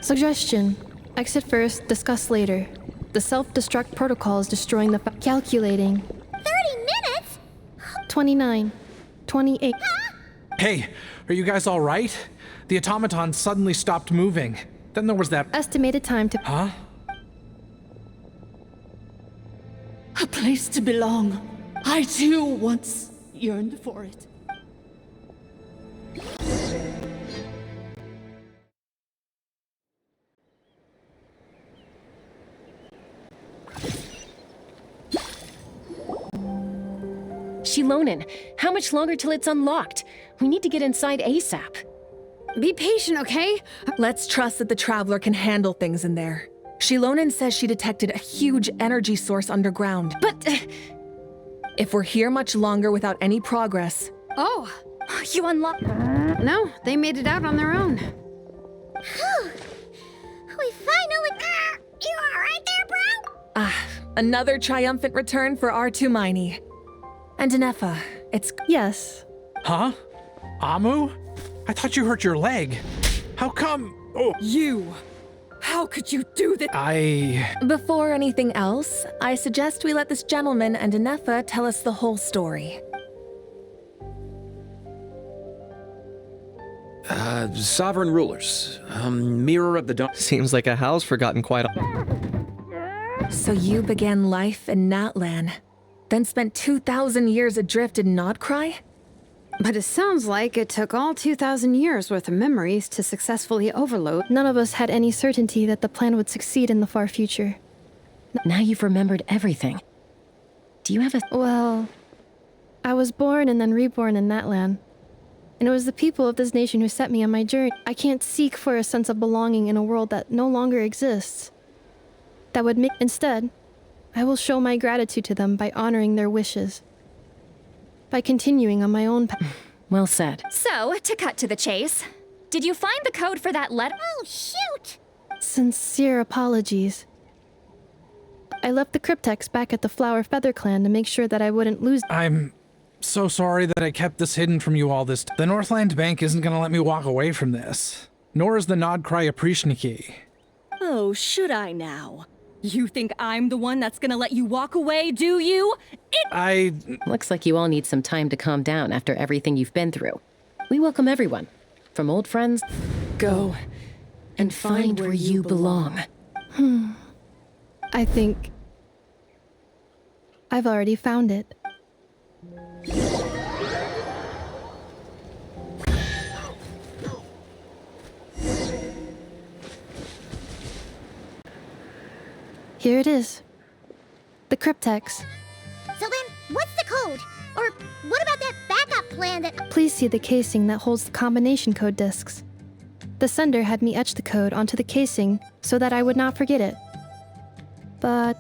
Suggestion. Exit first, discuss later. The self-destruct protocol is destroying the calculating. 30 minutes? 29. 28. Hey, are you guys all right? The automaton suddenly stopped moving. Then there was that... Estimated time to... Huh? A place to belong. I too once yearned for it. Shilonin, how much longer till it's unlocked? We need to get inside ASAP. Be patient, okay? Let's trust that the Traveler can handle things in there. Shilonin says she detected a huge energy source underground. But... if we're here much longer without any progress... Oh! You unlocked... No, they made it out on their own. Whew. We finally... You alright there, bro? Another triumphant return for R2 Miney. And Inepa, it's... Yes. Huh? Amu? I thought you hurt your leg. How come... Oh. You! How could you do that? Before anything else, I suggest we let this gentleman and Inepa tell us the whole story. Sovereign rulers. Mirror of the dawn. Seems like a house forgotten quite a... So you began life in Natlan, then spent 2,000 years adrift in Nodcry? But it sounds like it took all 2,000 years worth of memories to successfully overload. None of us had any certainty that the plan would succeed in the far future. Now you've remembered everything. Do you have a... Well... I was born and then reborn in Natlan. And it was the people of this nation who set me on my journey. I can't seek for a sense of belonging in a world that no longer exists. That would make... Instead, I will show my gratitude to them by honoring their wishes. By continuing on my own path. Well said. So, to cut to the chase, did you find the code for that letter? Oh, shoot! Sincere apologies. I left the cryptex back at the Flower Feather Clan to make sure that I wouldn't lose... I'm so sorry that I kept this hidden from you all this. The Northland Bank isn't gonna let me walk away from this. Nor is the Nodcry Aprishniki. Oh, should I now? You think I'm the one that's gonna let you walk away, do you? Looks like you all need some time to calm down after everything you've been through. We welcome everyone, from old friends... Go and find where you belong. I think... I've already found it. Here it is. The cryptex. So then, what's the code? Or what about that backup plan that... Please see the casing that holds the combination code discs. The sender had me etch the code onto the casing so that I would not forget it. But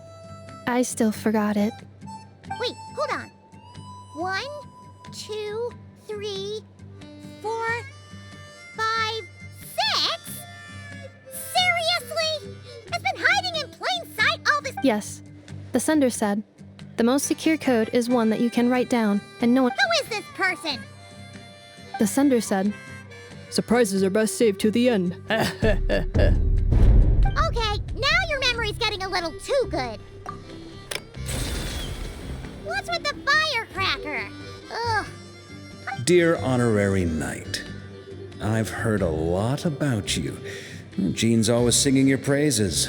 I still forgot it. Wait, hold on. 1, 2, 3, 4, 5, 6? Seriously? It's been hiding in plain sight all this... Yes, the sender said, the most secure code is one that you can write down and no one... Who is this person? The sender said, surprises are best saved to the end. Okay, now your memory's getting a little too good. What's with the firecracker? Ugh. Dear Honorary Knight, I've heard a lot about you. Jean's always singing your praises.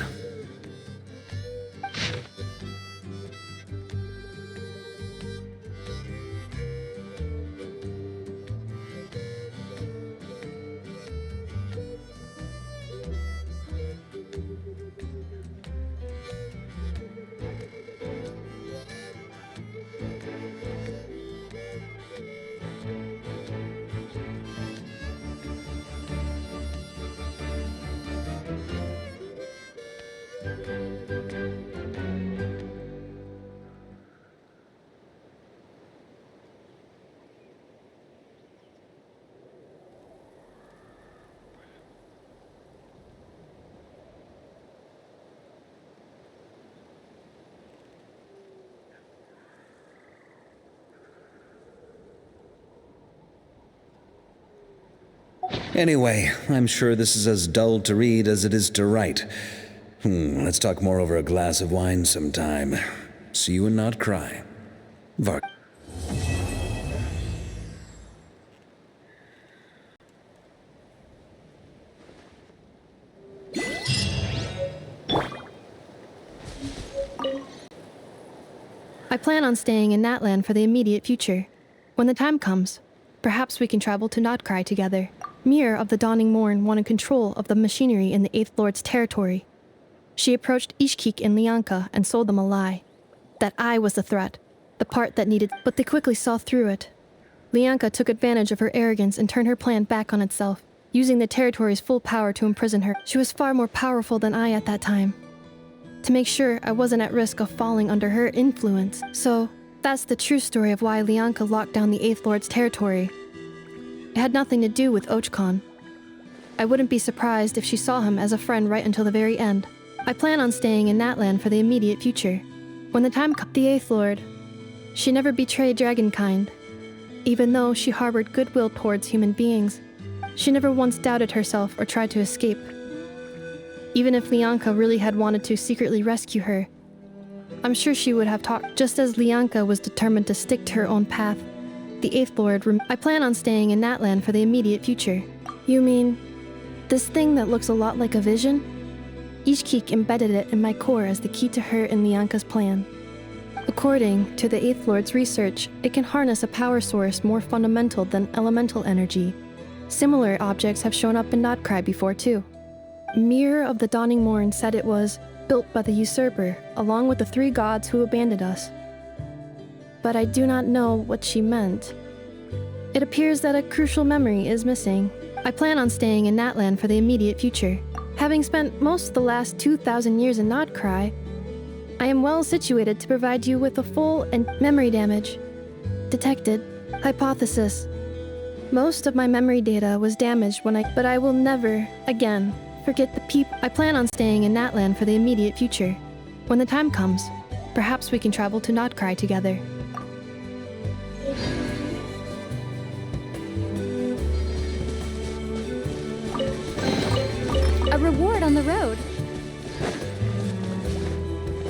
Anyway, I'm sure this is as dull to read as it is to write. Let's talk more over a glass of wine sometime. See you and not cry. Vark. I plan on staying in Natland for the immediate future. When the time comes, perhaps we can travel to Nodcry together. Mirror of the Dawning Morn wanted control of the machinery in the Eighth Lord's territory. She approached Ishkik and Lianka and sold them a lie. That I was the threat, the part that needed, but they quickly saw through it. Lianka took advantage of her arrogance and turned her plan back on itself, using the territory's full power to imprison her. She was far more powerful than I at that time. To make sure I wasn't at risk of falling under her influence. So, that's the true story of why Lianka locked down the Eighth Lord's territory. It had nothing to do with Ochkon. I wouldn't be surprised if she saw him as a friend right until the very end. I plan on staying in Natland for the immediate future. When the time comes, the Eighth Lord, she never betrayed Dragonkind. Even though she harbored goodwill towards human beings, she never once doubted herself or tried to escape. Even if Lianka really had wanted to secretly rescue her, I'm sure she would have talked. Just as Lianka was determined to stick to her own path, the Eighth Lord I plan on staying in Natland for the immediate future. You mean, this thing that looks a lot like a vision? Ishkik embedded it in my core as the key to her and Lianka's plan. According to the Eighth Lord's research, it can harness a power source more fundamental than elemental energy. Similar objects have shown up in Nodcry before too. Mirror of the Dawning Morn said it was built by the usurper, along with the 3 gods who abandoned us. But I do not know what she meant. It appears that a crucial memory is missing. I plan on staying in Natlan for the immediate future. Having spent most of the last 2,000 years in Notcry, I am well situated to provide you with a full and memory damage. Detected. Hypothesis. Most of my memory data was damaged but I will never, again, forget the people. I plan on staying in Natlan for the immediate future. When the time comes, perhaps we can travel to Notcry together. A reward on the road.